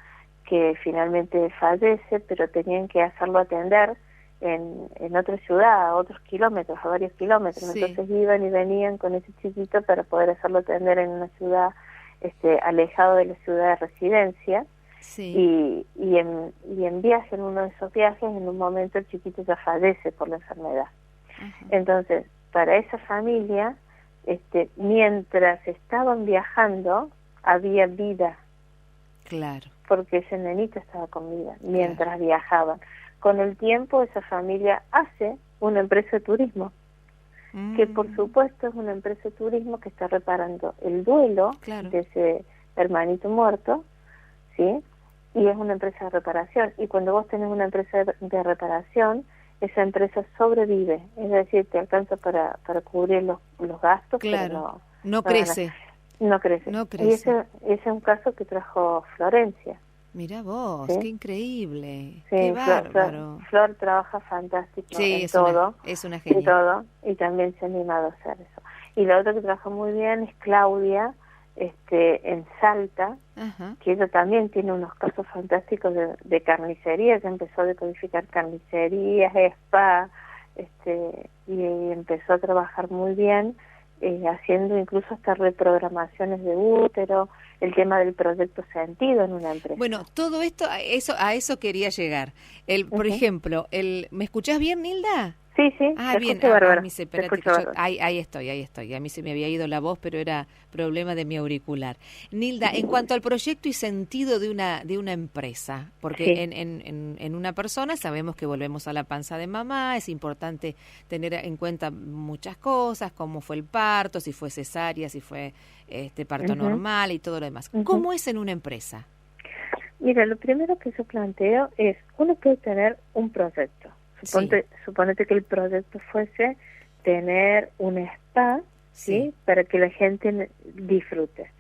que finalmente fallece, pero tenían que hacerlo atender en otra ciudad, a otros kilómetros, a varios kilómetros. Sí. Entonces iban y venían con ese chiquito para poder hacerlo atender en una ciudad alejado de la ciudad de residencia. Sí. Y en viaje, en uno de esos viajes, en un momento el chiquito ya fallece por la enfermedad. Uh-huh. Entonces, para esa familia, mientras estaban viajando, había vida. Claro. Porque ese nenito estaba con vida, mientras viajaban. Con el tiempo, esa familia hace una empresa de turismo, que por supuesto es una empresa de turismo que está reparando el duelo de ese hermanito muerto, ¿sí? Y es una empresa de reparación. Y cuando vos tenés una empresa de reparación, esa empresa sobrevive. Es decir, te alcanza para cubrir los gastos. Claro, pero no crece. No crece. Y ese es un caso que trajo Florencia. Mira vos, ¿sí? Qué increíble. Sí, qué bárbaro. Flor trabaja fantástico en todo. Es una genia. En todo. Y también se ha animado a hacer eso. Y la otra que trabaja muy bien es Claudia, en Salta, ajá, que ella también tiene unos casos fantásticos de carnicería. Ella empezó a decodificar carnicerías, spa, y empezó a trabajar muy bien, haciendo incluso hasta reprogramaciones de útero, el tema del proyecto sentido en una empresa. Bueno, todo esto, a eso quería llegar. Por ejemplo, ¿me escuchás bien, Nilda? Sí, sí. Bien. Ahí estoy. A mí se me había ido la voz, pero era problema de mi auricular. Nilda, en cuanto al proyecto y sentido de una empresa, porque en una persona sabemos que volvemos a la panza de mamá, es importante tener en cuenta muchas cosas, cómo fue el parto, si fue cesárea, si fue parto normal y todo lo demás. ¿Cómo es en una empresa? Mira, lo primero que yo planteo es, uno puede tener un proyecto. Suponete que el proyecto fuese tener un spa, ¿sí? Para que la gente disfrute.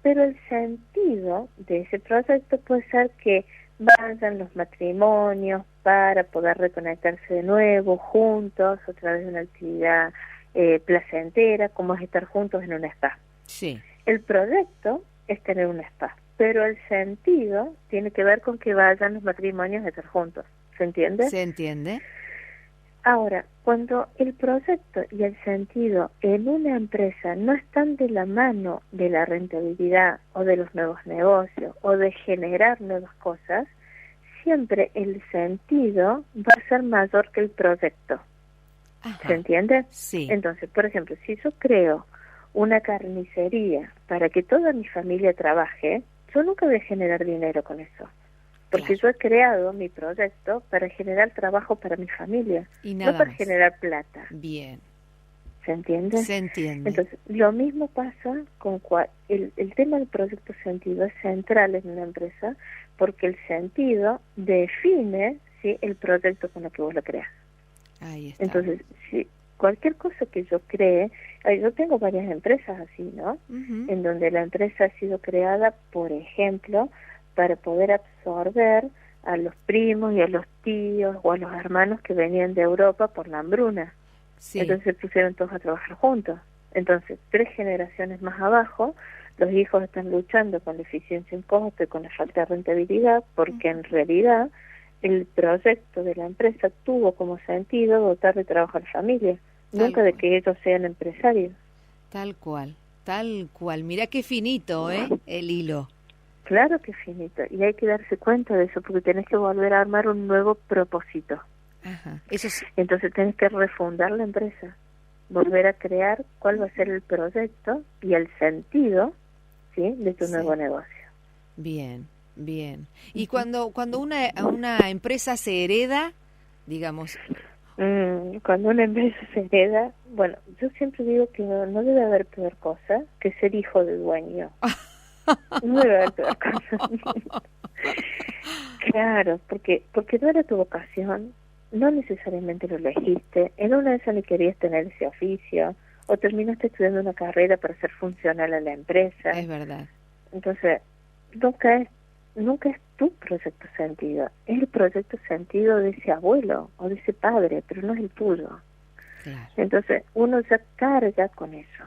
Pero el sentido de ese proyecto puede ser que vayan los matrimonios para poder reconectarse de nuevo, juntos, a través de una actividad placentera, como es estar juntos en un spa. Sí. El proyecto es tener un spa, pero el sentido tiene que ver con que vayan los matrimonios a estar juntos. ¿Se entiende? Se entiende. Ahora, cuando el proyecto y el sentido en una empresa no están de la mano de la rentabilidad o de los nuevos negocios o de generar nuevas cosas, siempre el sentido va a ser mayor que el proyecto. Ajá. ¿Se entiende? Sí. Entonces, por ejemplo, si yo creo una carnicería para que toda mi familia trabaje, yo nunca voy a generar dinero con eso. Porque yo he creado mi proyecto para generar trabajo para mi familia, y nada no para más. generar plata. Bien. ¿Se entiende? Se entiende. Entonces, lo mismo pasa con el tema del proyecto sentido es central en una empresa, porque el sentido define, ¿sí?, el proyecto con el que vos lo creas. Ahí está. Entonces, si cualquier cosa que yo cree, yo tengo varias empresas así, ¿no? Uh-huh. En donde la empresa ha sido creada, por ejemplo, para poder absorber a los primos y a los tíos o a los hermanos que venían de Europa por la hambruna. Sí. Entonces se pusieron todos a trabajar juntos. Entonces, 3 generaciones más abajo, los hijos están luchando con la eficiencia en costo y con la falta de rentabilidad, porque en realidad el proyecto de la empresa tuvo como sentido dotar de trabajo a la familia, nunca de que ellos sean empresarios. Tal cual. Mirá qué finito, el hilo. Claro que es finito, y hay que darse cuenta de eso, porque tenés que volver a armar un nuevo propósito. Ajá. Eso es... Entonces tenés que refundar la empresa, volver a crear cuál va a ser el proyecto y el sentido, ¿sí?, de tu nuevo negocio. Bien, bien. Y cuando una empresa se hereda, digamos... Cuando una empresa se hereda, bueno, yo siempre digo que no debe haber peor cosa que ser hijo de dueño. No debe haber peor cosa. Claro, porque no era tu vocación, no necesariamente lo elegiste, en una de esas ni querías tener ese oficio, o terminaste estudiando una carrera para ser funcional a la empresa. Es verdad. Entonces, nunca es tu proyecto sentido, es el proyecto sentido de ese abuelo o de ese padre, pero no es el tuyo. Claro. Entonces, uno ya carga con eso.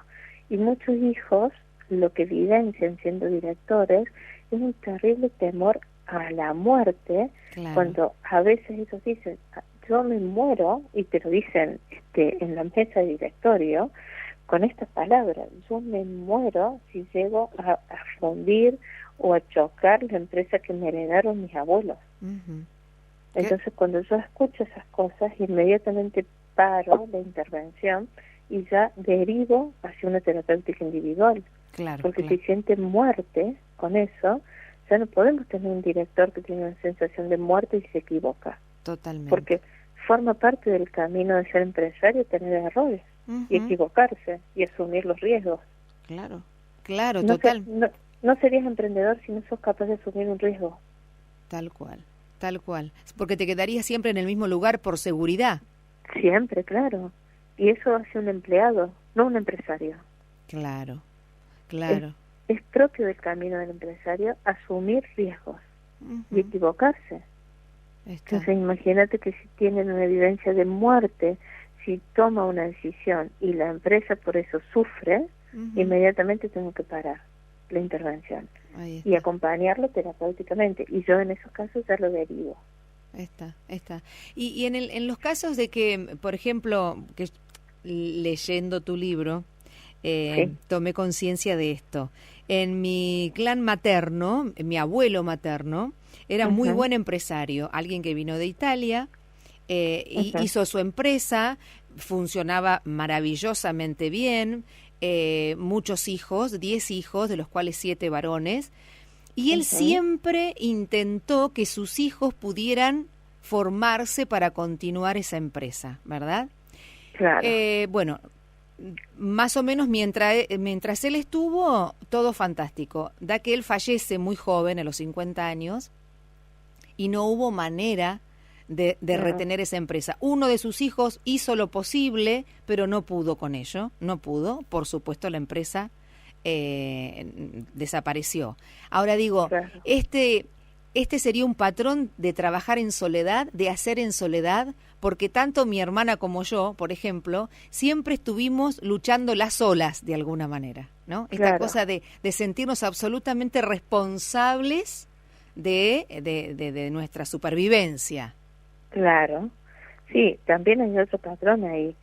Y muchos hijos lo que vivencian siendo directores es un terrible temor a la muerte, claro, cuando a veces ellos dicen, yo me muero, y te lo dicen en la mesa de directorio, con estas palabras, yo me muero si llego a fundir o a chocar la empresa que me heredaron mis abuelos. Uh-huh. Entonces, cuando yo escucho esas cosas, inmediatamente paro la intervención y ya derivo hacia una terapéutica individual. Claro, porque claro. Si siente muerte con eso, ya no podemos tener un director que tiene una sensación de muerte y se equivoca. Totalmente. Porque forma parte del camino de ser empresario tener errores, uh-huh, y equivocarse y asumir los riesgos. Claro, claro, total. No serías emprendedor si no sos capaz de asumir un riesgo. Tal cual, tal cual. Porque te quedarías siempre en el mismo lugar por seguridad. Siempre, claro. Y eso hace un empleado, no un empresario. Claro, claro. Es propio del camino del empresario asumir riesgos, uh-huh, y equivocarse. Entonces imagínate que si tienen una evidencia de muerte, si toma una decisión y la empresa por eso sufre, uh-huh, inmediatamente tengo que parar la intervención y acompañarlo terapéuticamente, y yo en esos casos ya lo derivo. Está. Y en los casos de que, por ejemplo, que leyendo tu libro, sí, tomé conciencia de esto. En mi clan materno, mi abuelo materno, era, uh-huh, muy buen empresario, alguien que vino de Italia, uh-huh, hizo su empresa, funcionaba maravillosamente bien, muchos hijos, 10 hijos, de los cuales 7 varones, y él, uh-huh, siempre intentó que sus hijos pudieran formarse para continuar esa empresa, ¿verdad? Claro. Bueno, más o menos mientras él estuvo, todo fantástico. Da que él fallece muy joven, a los 50 años, y no hubo manera de retener esa empresa. Uno de sus hijos hizo lo posible, pero no pudo con ello, no pudo. Por supuesto, la empresa desapareció. Ahora digo, claro, este sería un patrón de trabajar en soledad, de hacer en soledad, porque tanto mi hermana como yo, por ejemplo, siempre estuvimos luchando las olas de alguna manera, ¿no? Esta, claro, cosa de sentirnos absolutamente responsables de nuestra supervivencia. Claro, sí, también hay otro patrón ahí,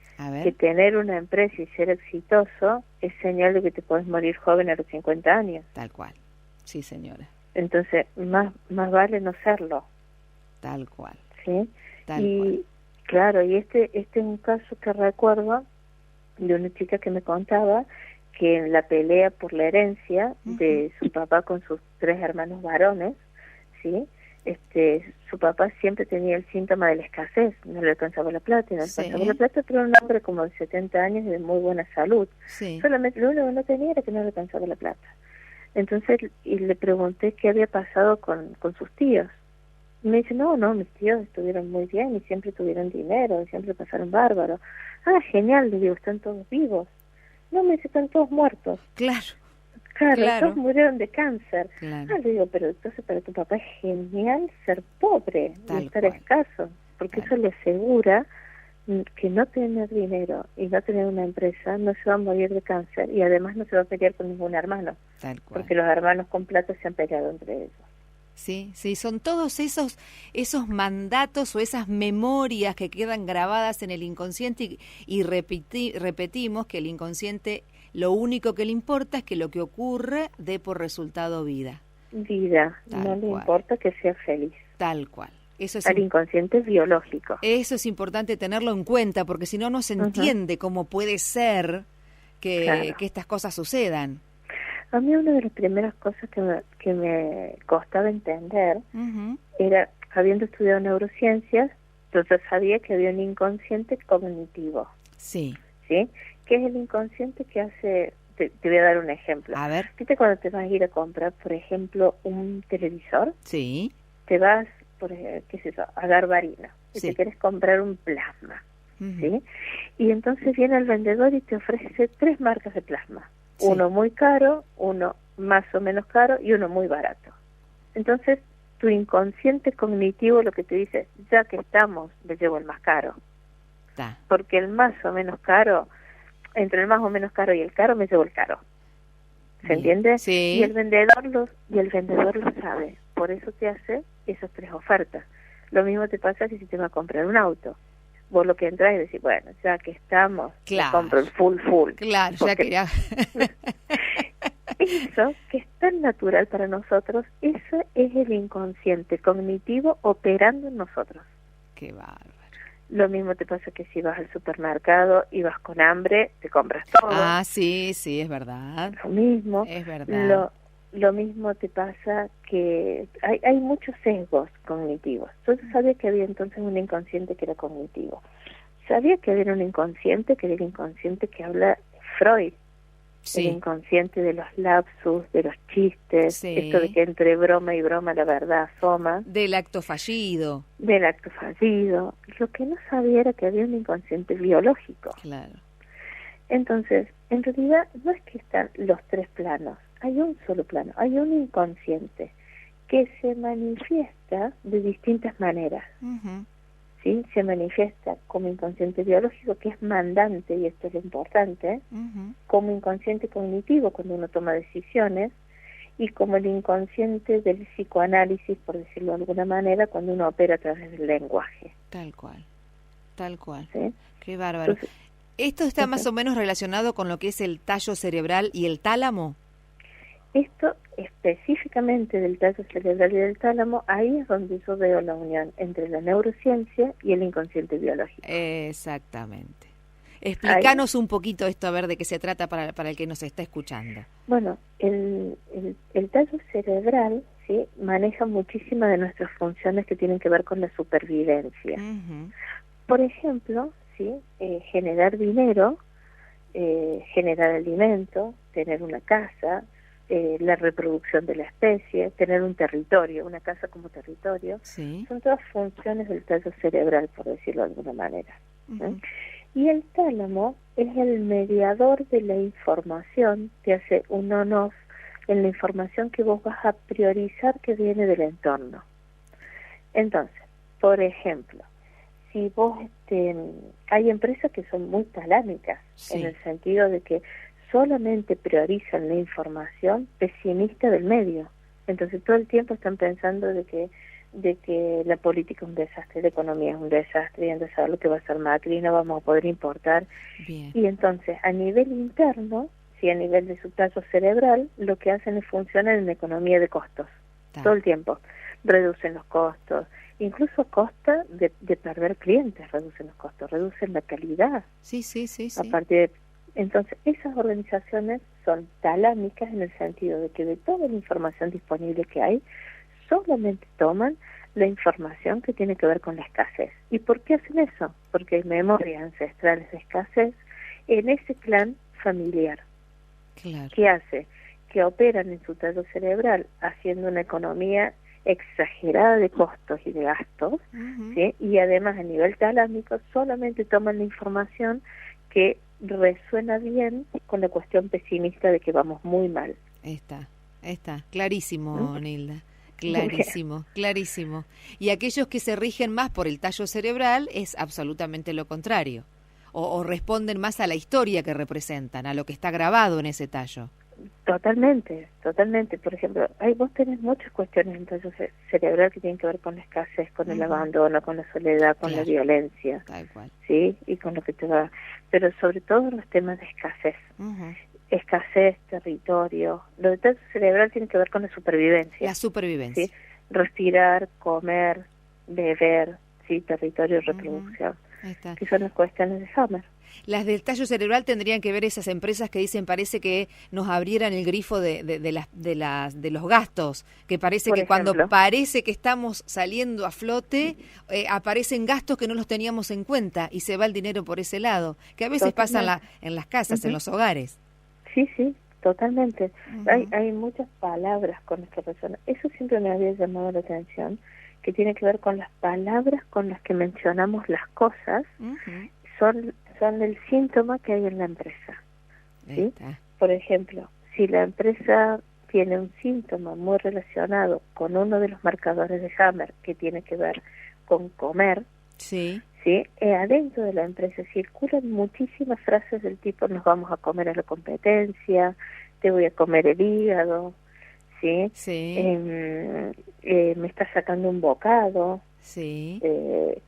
que tener una empresa y ser exitoso es señal de que te puedes morir joven a los 50 años. Tal cual, sí, señora. Entonces, más vale no serlo. Tal cual. ¿Sí? Tal cual. Claro, y este es un caso que recuerdo de una chica que me contaba que en la pelea por la herencia, uh-huh, de su papá con sus 3 hermanos varones, ¿sí?, su papá siempre tenía el síntoma de la escasez, no le alcanzaba la plata, pero era un hombre como de 70 años y de muy buena salud. Sí. Solamente lo único que no tenía era que no le alcanzaba la plata. Entonces, y le pregunté qué había pasado con sus tíos. Y me dice, no, mis tíos estuvieron muy bien y siempre tuvieron dinero, y siempre pasaron bárbaro. Ah, genial, le digo, están todos vivos. No, me dice, están todos muertos. Claro, todos murieron de cáncer. Claro. Le digo, pero entonces para tu papá es genial ser pobre y estar escaso, porque eso le asegura que no tener dinero y no tener una empresa no se va a morir de cáncer, y además no se va a pelear con ningún hermano, porque los hermanos con plata se han peleado entre ellos. Sí, son todos esos mandatos o esas memorias que quedan grabadas en el inconsciente y repetimos que el inconsciente lo único que le importa es que lo que ocurre dé por resultado vida. No le importa que sea feliz. Tal cual. Eso es al inconsciente biológico. Eso es importante tenerlo en cuenta, porque si no, no se entiende cómo puede ser que estas cosas sucedan. A mí una de las primeras cosas que me costaba entender era, habiendo estudiado neurociencias, entonces sabía que había un inconsciente cognitivo. Sí. ¿Sí? ¿Qué es el inconsciente que hace? Te voy a dar un ejemplo. A ver. ¿Viste cuando te vas a ir a comprar, por ejemplo, un televisor? Sí. Te vas, qué es eso, a Garbarino, y te quieres comprar un plasma, ¿sí? Y entonces viene el vendedor y te ofrece 3 marcas de plasma. Sí. Uno muy caro, uno más o menos caro y uno muy barato. Entonces, tu inconsciente cognitivo lo que te dice, ya que estamos, le llevo el más caro. Porque el más o menos caro, entre el más o menos caro y el caro, me llevo el caro. ¿Se entiende? Sí. Y el vendedor lo sabe. Por eso te hace esas 3 ofertas. Lo mismo te pasa que si te vas a comprar un auto. Vos lo que entras y decís, bueno, ya que estamos, me compro el full. Claro, ya que ya. Eso, que es tan natural para nosotros, eso es el inconsciente cognitivo operando en nosotros. Qué bárbaro. Lo mismo te pasa que si vas al supermercado y vas con hambre, te compras todo. Ah, sí, es verdad. Lo mismo. Es verdad. Lo mismo te pasa que hay muchos sesgos cognitivos. Yo sabía que había entonces un inconsciente que era cognitivo. Sabía que había un inconsciente, que era el inconsciente que habla Freud. Sí. El inconsciente de los lapsus, de los chistes, sí. Esto de que entre broma y broma la verdad asoma. Del acto fallido. Del acto fallido. Lo que no sabía era que había un inconsciente biológico. Claro. Entonces, en realidad no es que están los 3 planos, hay un solo plano, hay un inconsciente que se manifiesta de distintas maneras. ¿Sí? Se manifiesta como inconsciente biológico, que es mandante, y esto es lo importante, como inconsciente cognitivo cuando uno toma decisiones, y como el inconsciente del psicoanálisis, por decirlo de alguna manera, cuando uno opera a través del lenguaje. Tal cual. ¿Sí? Qué bárbaro. Entonces, ¿esto está más o menos relacionado con lo que es el tallo cerebral y el tálamo? Esto específicamente del tallo cerebral y del tálamo, ahí es donde yo veo la unión entre la neurociencia y el inconsciente biológico. Exactamente. Explícanos un poquito esto, a ver de qué se trata para el que nos está escuchando. Bueno, el tallo cerebral, ¿sí?, maneja muchísimas de nuestras funciones que tienen que ver con la supervivencia. Por ejemplo, ¿sí?, generar dinero, generar alimento, tener una casa, la reproducción de la especie, tener un territorio, una casa como territorio, sí. Son todas funciones del tallo cerebral, por decirlo de alguna manera. Y el tálamo es el mediador de la información, que hace un on-off en la información que vos vas a priorizar que viene del entorno. Entonces, por ejemplo, si vos, hay empresas que son muy talámicas, sí, en el sentido de que solamente priorizan la información pesimista del medio. Entonces todo el tiempo están pensando de que la política es un desastre, la economía es un desastre, y entonces saber lo que va a hacer Macri, no vamos a poder importar. Bien. Y entonces a nivel interno, sí, a nivel de su tallo cerebral, lo que hacen es funcionar en economía de costos. Todo el tiempo. Reducen los costos, incluso a costa de perder clientes, reducen los costos, reducen la calidad. Sí. A partir de, entonces, esas organizaciones son talámicas en el sentido de que de toda la información disponible que hay, solamente toman la información que tiene que ver con la escasez. ¿Y por qué hacen eso? Porque hay memorias ancestrales de escasez en ese clan familiar. Claro. ¿Qué hace? Que operan en su tallo cerebral haciendo una economía exagerada de costos y de gastos, ¿sí? Y además a nivel talámico solamente toman la información que resuena bien con la cuestión pesimista de que vamos muy mal. Está clarísimo, Nilda. Clarísimo. Y aquellos que se rigen más por el tallo cerebral es absolutamente lo contrario. O responden más a la historia que representan, a lo que está grabado en ese tallo. Totalmente. Por ejemplo, vos tenés muchas cuestiones en el tallo cerebral que tienen que ver con la escasez, con el abandono, con la soledad, con la violencia. Tal cual. Sí, y con lo que te va. Pero sobre todo los temas de escasez. Escasez, territorio. Lo del tallo cerebral tiene que ver con la supervivencia. La supervivencia. ¿Sí? Respirar, comer, beber, sí, territorio, reproducción, que son las cuestiones de Hammer. Las del tallo cerebral tendrían que ver esas empresas que dicen parece que nos abrieran el grifo de los gastos, que parece Por que ejemplo, cuando parece que estamos saliendo a flote, aparecen gastos que no los teníamos en cuenta y se va el dinero por ese lado, que a veces pasa en las casas, en los hogares. Sí, sí, totalmente. Hay muchas palabras con esta persona. Eso siempre me había llamado la atención, que tiene que ver con las palabras con las que mencionamos las cosas, son el síntoma que hay en la empresa. ¿Sí? Por ejemplo, si la empresa tiene un síntoma muy relacionado con uno de los marcadores de Hammer, que tiene que ver con comer, ¿sí? Adentro de la empresa circulan muchísimas frases del tipo: nos vamos a comer a la competencia, te voy a comer el hígado, ¿sí? Me está sacando un bocado,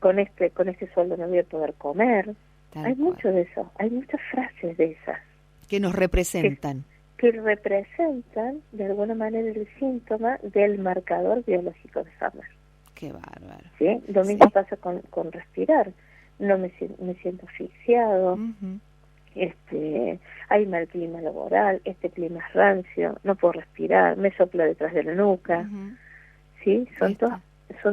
con este sueldo no voy a poder comer. Hay mucho de eso, hay muchas frases de esas. Que nos representan. Que representan de alguna manera el síntoma del marcador biológico de Hammer. Qué bárbaro. ¿Sí? Lo mismo pasa con respirar. No me siento asfixiado. Hay mal clima laboral, este clima es rancio, no puedo respirar, me sopla detrás de la nuca. ¿Sí? Son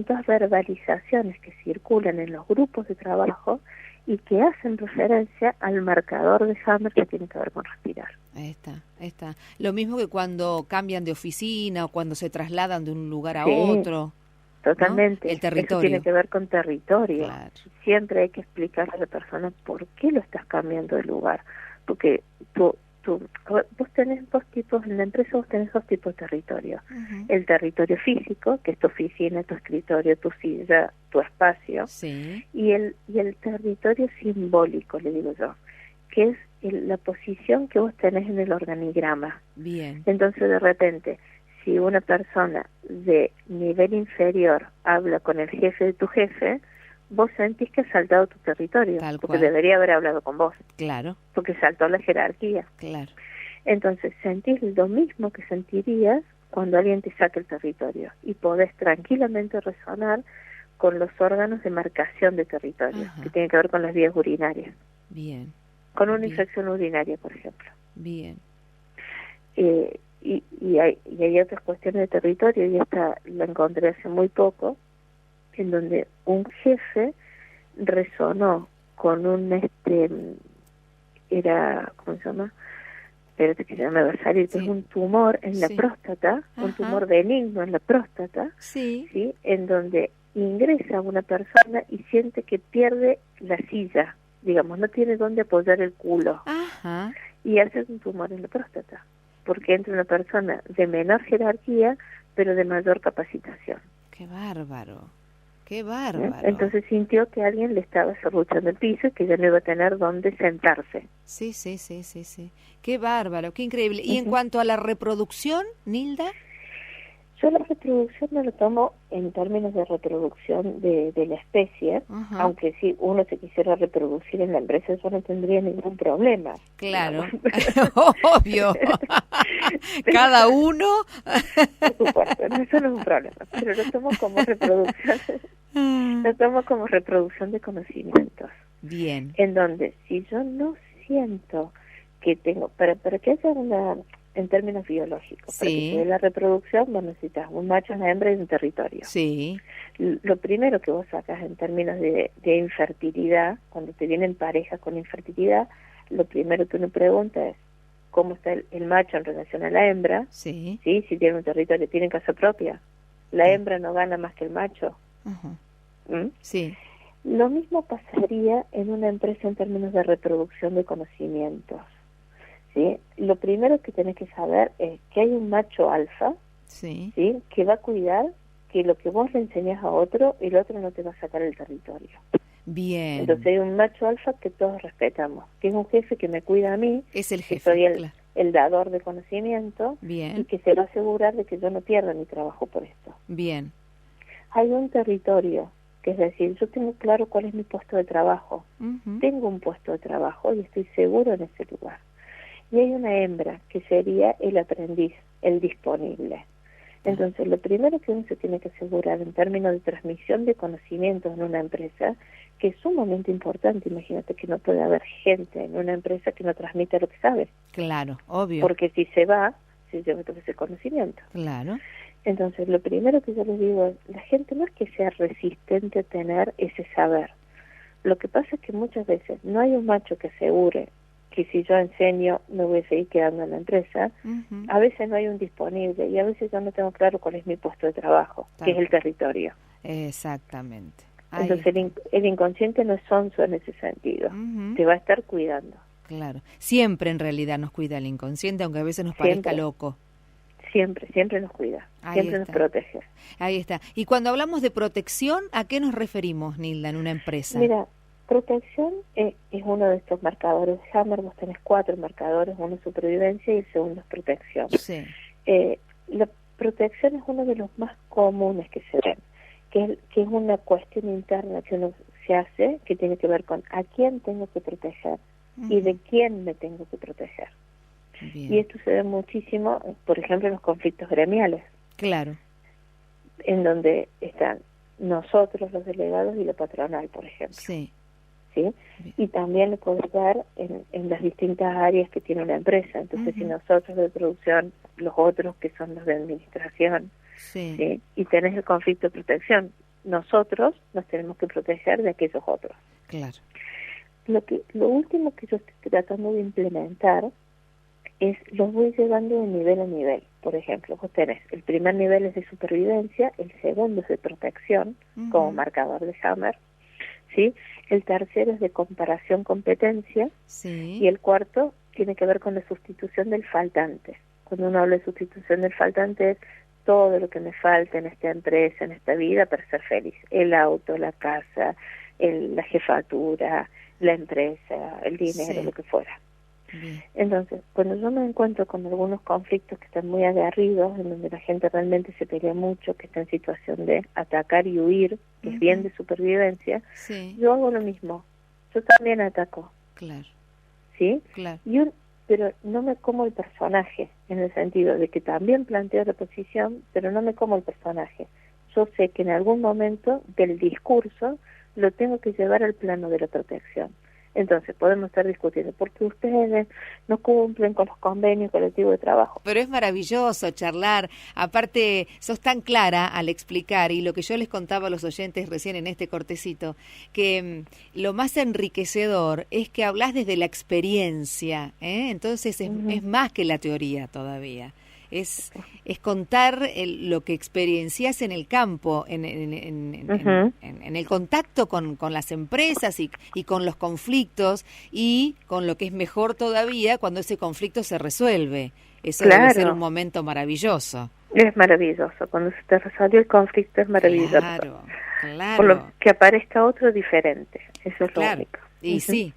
todas verbalizaciones que circulan en los grupos de trabajo y que hacen referencia al marcador de Hammer que tiene que ver con respirar. Ahí está. Lo mismo que cuando cambian de oficina o cuando se trasladan de un lugar a otro. Totalmente. ¿No? El territorio. Eso tiene que ver con territorio. Claro. Siempre hay que explicarle a la persona por qué lo estás cambiando de lugar. Porque vos tenés dos tipos, en la empresa vos tenés dos tipos de territorio. El territorio físico, que es tu oficina, tu escritorio, tu silla, tu espacio. Y el territorio simbólico, le digo yo, que es la posición que vos tenés en el organigrama. Bien. Entonces, de repente, si una persona de nivel inferior habla con el jefe de tu jefe, vos sentís que ha saltado tu territorio, porque debería haber hablado con vos. Claro. Porque saltó la jerarquía. Claro. Entonces, sentís lo mismo que sentirías cuando alguien te saca el territorio, y podés tranquilamente resonar con los órganos de marcación de territorio, que tienen que ver con las vías urinarias. Bien. Con una infección urinaria, por ejemplo. Bien. Y hay otras cuestiones de territorio, y esta la encontré hace muy poco, en donde un jefe resonó con un ¿cómo se llama? Espérate que ya me va a salir, es un tumor en la próstata, un tumor benigno en la próstata, ¿sí? En donde ingresa una persona y siente que pierde la silla, digamos, no tiene dónde apoyar el culo, y hace un tumor en la próstata, porque entra una persona de menor jerarquía, pero de mayor capacitación. ¡Qué bárbaro! ¡Qué bárbaro! Entonces sintió que alguien le estaba serruchando el piso y que ya no iba a tener dónde sentarse. Sí. ¡Qué bárbaro! ¡Qué increíble! Y en cuanto a la reproducción, Nilda... Yo la reproducción no lo tomo en términos de reproducción de la especie, aunque si uno se quisiera reproducir en la empresa, eso no tendría ningún problema. Claro, obvio. Cada uno. Por supuesto, no, eso no es un problema, pero lo tomo como reproducción. Lo tomo como reproducción de conocimientos. Bien. En donde, si yo no siento que tengo, para que haya una... En términos biológicos, para que se dé la reproducción, vos necesitas un macho, una hembra y un territorio. Lo primero que vos sacas en términos de infertilidad, cuando te vienen parejas con infertilidad, lo primero que uno pregunta es cómo está el macho en relación a la hembra, si tiene un territorio, tiene casa propia, la hembra no gana más que el macho. Lo mismo pasaría en una empresa en términos de reproducción de conocimientos. ¿Sí? Lo primero que tenés que saber es que hay un macho alfa, ¿sí? Que va a cuidar que lo que vos le enseñás a otro, el otro no te va a sacar el territorio. Bien. Entonces hay un macho alfa que todos respetamos, que es un jefe que me cuida a mí, es el jefe, que soy el dador de conocimiento, y que se va a asegurar de que yo no pierda mi trabajo por esto. Bien. Hay un territorio, que es decir, yo tengo claro cuál es mi puesto de trabajo, tengo un puesto de trabajo y estoy seguro en ese lugar. Y hay una hembra, que sería el aprendiz, el disponible, Entonces, lo primero que uno se tiene que asegurar en términos de transmisión de conocimientos en una empresa, que es sumamente importante. Imagínate que no puede haber gente en una empresa que no transmite lo que sabe. Claro, obvio. Porque si se va, se lleva todo ese conocimiento. Claro. Entonces, lo primero que yo les digo es, la gente no es que sea resistente a tener ese saber. Lo que pasa es que muchas veces no hay un macho que asegure que si yo enseño me voy a seguir quedando en la empresa. A veces no hay un disponible y a veces yo no tengo claro cuál es mi puesto de trabajo, que es el territorio. Exactamente. Entonces el inconsciente no es sonso en ese sentido, te va a estar cuidando. Claro, siempre en realidad nos cuida el inconsciente, aunque a veces nos parezca loco. Siempre nos cuida, siempre nos protege. Ahí está. Y cuando hablamos de protección, ¿a qué nos referimos, Nilda, en una empresa? Mira, protección es uno de estos marcadores Hammer. Vos tenés 4 marcadores, uno es supervivencia y el segundo es protección. Sí. La protección es uno de los más comunes que se ven, que es una cuestión interna que uno se hace, que tiene que ver con a quién tengo que proteger y de quién me tengo que proteger. Bien. Y esto se ve muchísimo, por ejemplo, en los conflictos gremiales. Claro. En donde están nosotros, los delegados, y la patronal, por ejemplo. Sí. ¿Sí? Y también lo podés ver en las distintas áreas que tiene una empresa. Entonces, si nosotros de producción, los otros que son los de administración, ¿sí? Y tenés el conflicto de protección, nosotros nos tenemos que proteger de aquellos otros. Claro. Lo último que yo estoy tratando de implementar es, los voy llevando de nivel a nivel. Por ejemplo, vos tenés, el primer nivel es de supervivencia, el segundo es de protección, como marcador de Hammer, ¿sí? El tercero es de comparación competencia, y el cuarto tiene que ver con la sustitución del faltante. Cuando uno habla de sustitución del faltante es todo lo que me falta en esta empresa, en esta vida, para ser feliz. El auto, la casa, la jefatura, la empresa, el dinero, lo que fuera. Bien. Entonces, cuando yo me encuentro con algunos conflictos que están muy aguerridos, en donde la gente realmente se pelea mucho, que está en situación de atacar y huir, que es bien de supervivencia, yo hago lo mismo. Yo también ataco. Claro. ¿Sí? Claro. Pero no me como el personaje, en el sentido de que también planteo la posición, pero no me como el personaje. Yo sé que en algún momento del discurso lo tengo que llevar al plano de la protección. Entonces podemos estar discutiendo porque ustedes no cumplen con los convenios colectivos de trabajo. Pero es maravilloso charlar, aparte sos tan clara al explicar, y lo que yo les contaba a los oyentes recién en este cortecito, que lo más enriquecedor es que hablás desde la experiencia, entonces es más que la teoría todavía. Es contar lo que experiencias en el campo, en el contacto con las empresas y con los conflictos, y con lo que es mejor todavía cuando ese conflicto se resuelve. Eso debe ser un momento maravilloso. Es maravilloso, cuando se te resuelve el conflicto es maravilloso. Claro. Por lo que aparezca otro diferente, eso es lo único. Y sí.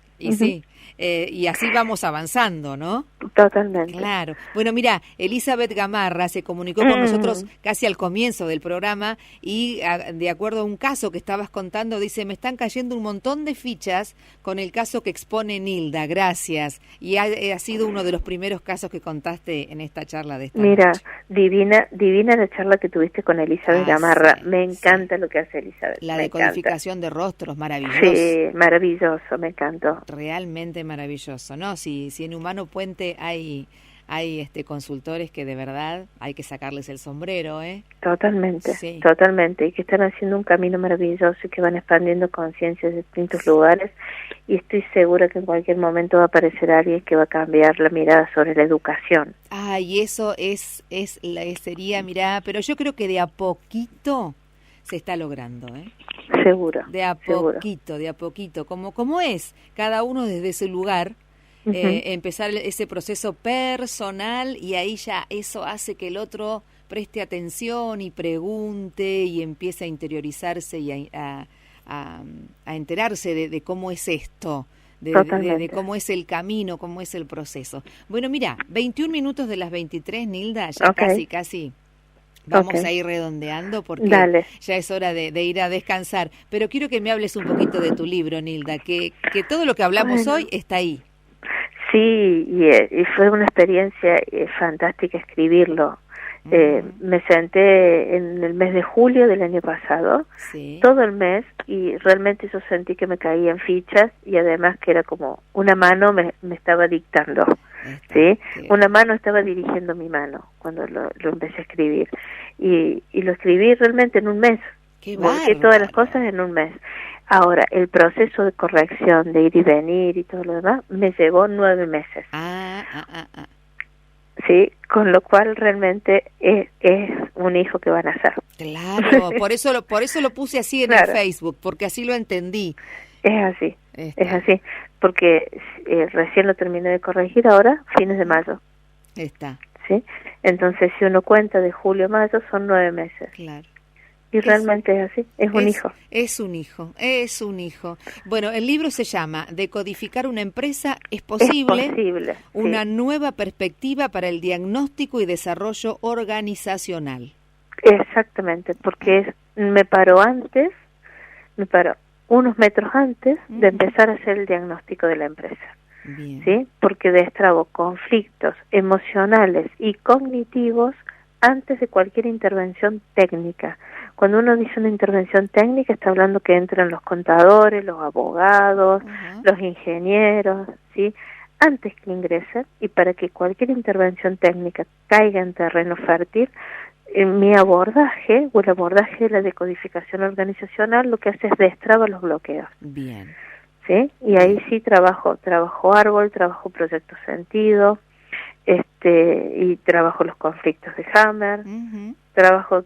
Y así vamos avanzando, ¿no? Totalmente. Claro. Bueno, mira, Elizabeth Gamarra se comunicó con nosotros casi al comienzo del programa y de acuerdo a un caso que estabas contando, dice, me están cayendo un montón de fichas con el caso que expone Nilda, gracias. Y ha sido uno de los primeros casos que contaste en esta charla de esta noche. Divina la charla que tuviste con Elizabeth Gamarra. Me encanta lo que hace Elizabeth. La decodificación de rostros, maravilloso. Sí, maravilloso, me encantó. Realmente maravilloso, ¿no? Si en Humano Puente hay consultores que de verdad hay que sacarles el sombrero, ¿eh? Totalmente, totalmente, y que están haciendo un camino maravilloso y que van expandiendo conciencia en distintos lugares, y estoy segura que en cualquier momento va a aparecer alguien que va a cambiar la mirada sobre la educación. Y eso sería, mirá, pero yo creo que de a poquito se está logrando, ¿eh? Seguro. De a poquito, como es, cada uno desde su lugar, empezar ese proceso personal, y ahí ya eso hace que el otro preste atención y pregunte y empiece a interiorizarse y a enterarse de cómo es esto, de cómo es el camino, cómo es el proceso. Bueno, mira, 21 minutos de las 23, Nilda, ya casi vamos a ir redondeando porque ya es hora de ir a descansar. Pero quiero que me hables un poquito de tu libro, Nilda, que todo lo que hablamos hoy está ahí. Sí, y fue una experiencia fantástica escribirlo. Me senté en el mes de julio del año pasado, sí, todo el mes, y realmente yo sentí que me caían fichas y además que era como una mano me estaba dictando, ¿sí? Una mano estaba dirigiendo mi mano cuando lo empecé a escribir. Y lo escribí realmente en un mes. Volqué todas las cosas en un mes. Ahora, el proceso de corrección, de ir y venir y todo lo demás, me llevó 9 meses. Sí, con lo cual realmente es un hijo que van a ser. Claro, por eso lo puse así en el Facebook, porque así lo entendí. Es así, es así, porque recién lo terminé de corregir ahora, fines de mayo. ¿Sí? Entonces, si uno cuenta de julio a mayo, son 9 meses. Claro. Y realmente es así, es un hijo. Es un hijo, es un hijo. Bueno, el libro se llama Decodificar una empresa es posible, una nueva perspectiva para el diagnóstico y desarrollo organizacional. Exactamente, porque me paró unos metros antes de empezar a hacer el diagnóstico de la empresa. Bien. ¿Sí? Porque destrabo conflictos emocionales y cognitivos antes de cualquier intervención técnica. Cuando uno dice una intervención técnica, está hablando que entran los contadores, los abogados, los ingenieros, ¿sí? Antes que ingresen, y para que cualquier intervención técnica caiga en terreno fértil, mi abordaje, o el abordaje de la decodificación organizacional, lo que hace es destraba los bloqueos. Bien. ¿Sí? Y ahí sí trabajo árbol, trabajo proyecto sentido, y trabajo los conflictos de Hammer, trabajo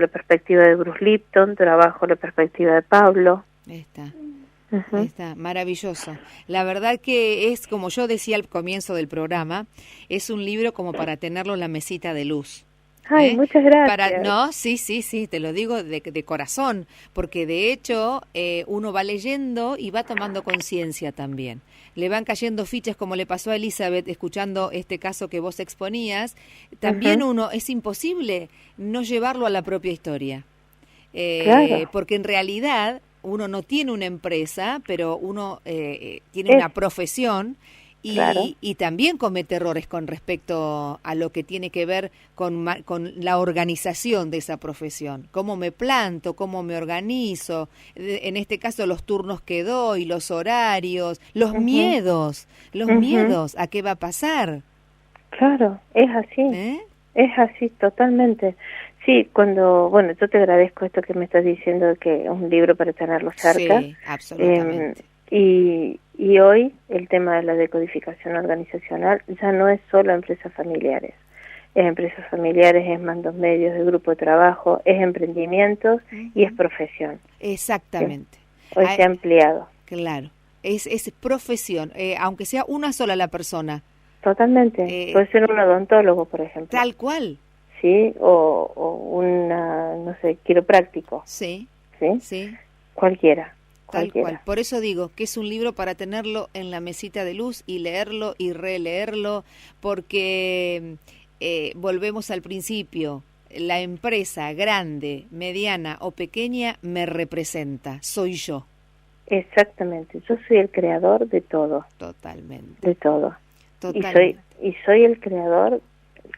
la perspectiva de Bruce Lipton, trabajo la perspectiva de Pablo. Está maravilloso. La verdad que es, como yo decía al comienzo del programa, es un libro como para tenerlo en la mesita de luz. Ay, muchas gracias. Sí, te lo digo de corazón, porque de hecho uno va leyendo y va tomando conciencia también. Le van cayendo fichas, como le pasó a Elizabeth, escuchando este caso que vos exponías. También es imposible no llevarlo a la propia historia. Porque en realidad uno no tiene una empresa, pero uno tiene una profesión. Y también comete errores con respecto a lo que tiene que ver con la organización de esa profesión. Cómo me planto, cómo me organizo, en este caso los turnos que doy, los horarios, los miedos a qué va a pasar. Claro, es así, es así totalmente. Sí, bueno, yo te agradezco esto que me estás diciendo, que es un libro para tenerlo cerca. Sí, absolutamente. Y hoy el tema de la decodificación organizacional ya no es solo empresas familiares. Es empresas familiares, es mandos medios, es grupo de trabajo, es emprendimientos y es profesión. Exactamente. ¿Sí? Hoy se ha ampliado. Claro, es profesión, aunque sea una sola la persona. Totalmente. Puede ser un odontólogo, por ejemplo. Tal cual. Sí, o no sé, quiropráctico. Sí. Cualquiera. Tal cual. Por eso digo que es un libro para tenerlo en la mesita de luz y leerlo y releerlo, porque volvemos al principio. La empresa grande, mediana o pequeña me representa, soy yo. Exactamente, yo soy el creador de todo. Totalmente. De todo. Y soy el creador,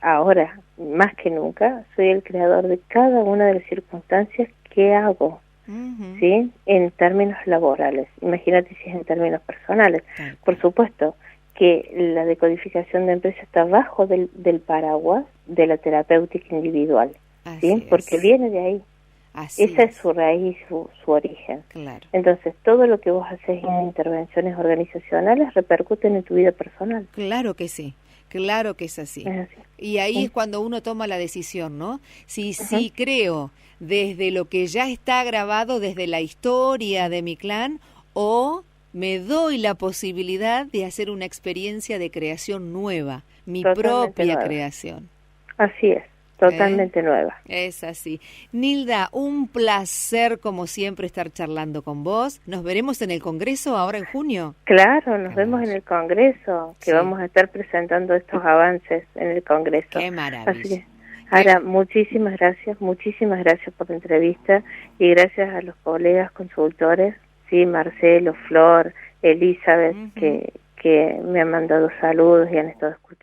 ahora, más que nunca, soy el creador de cada una de las circunstancias que hago. ¿Sí? En términos laborales. Imagínate si es en términos personales. Por supuesto que la decodificación de empresa está bajo del paraguas de la terapéutica individual, ¿sí? Porque viene de ahí. Esa es su raíz, su origen. Entonces, todo lo que vos haces en intervenciones organizacionales repercuten en tu vida personal. Claro que sí. Claro que es así. Y ahí es cuando uno toma la decisión, ¿no? Si creo desde lo que ya está grabado, desde la historia de mi clan, o me doy la posibilidad de hacer una experiencia de creación nueva, mi propia creación. Así es. Totalmente nueva. Es así. Nilda, un placer como siempre estar charlando con vos. ¿Nos veremos en el Congreso ahora en junio? Claro, nos vemos en el Congreso, que vamos a estar presentando estos avances en el Congreso. ¡Qué maravilla! Así que, ahora, muchísimas gracias por la entrevista y gracias a los colegas consultores, sí, Marcelo, Flor, Elizabeth, que me han mandado saludos y han estado escuchando.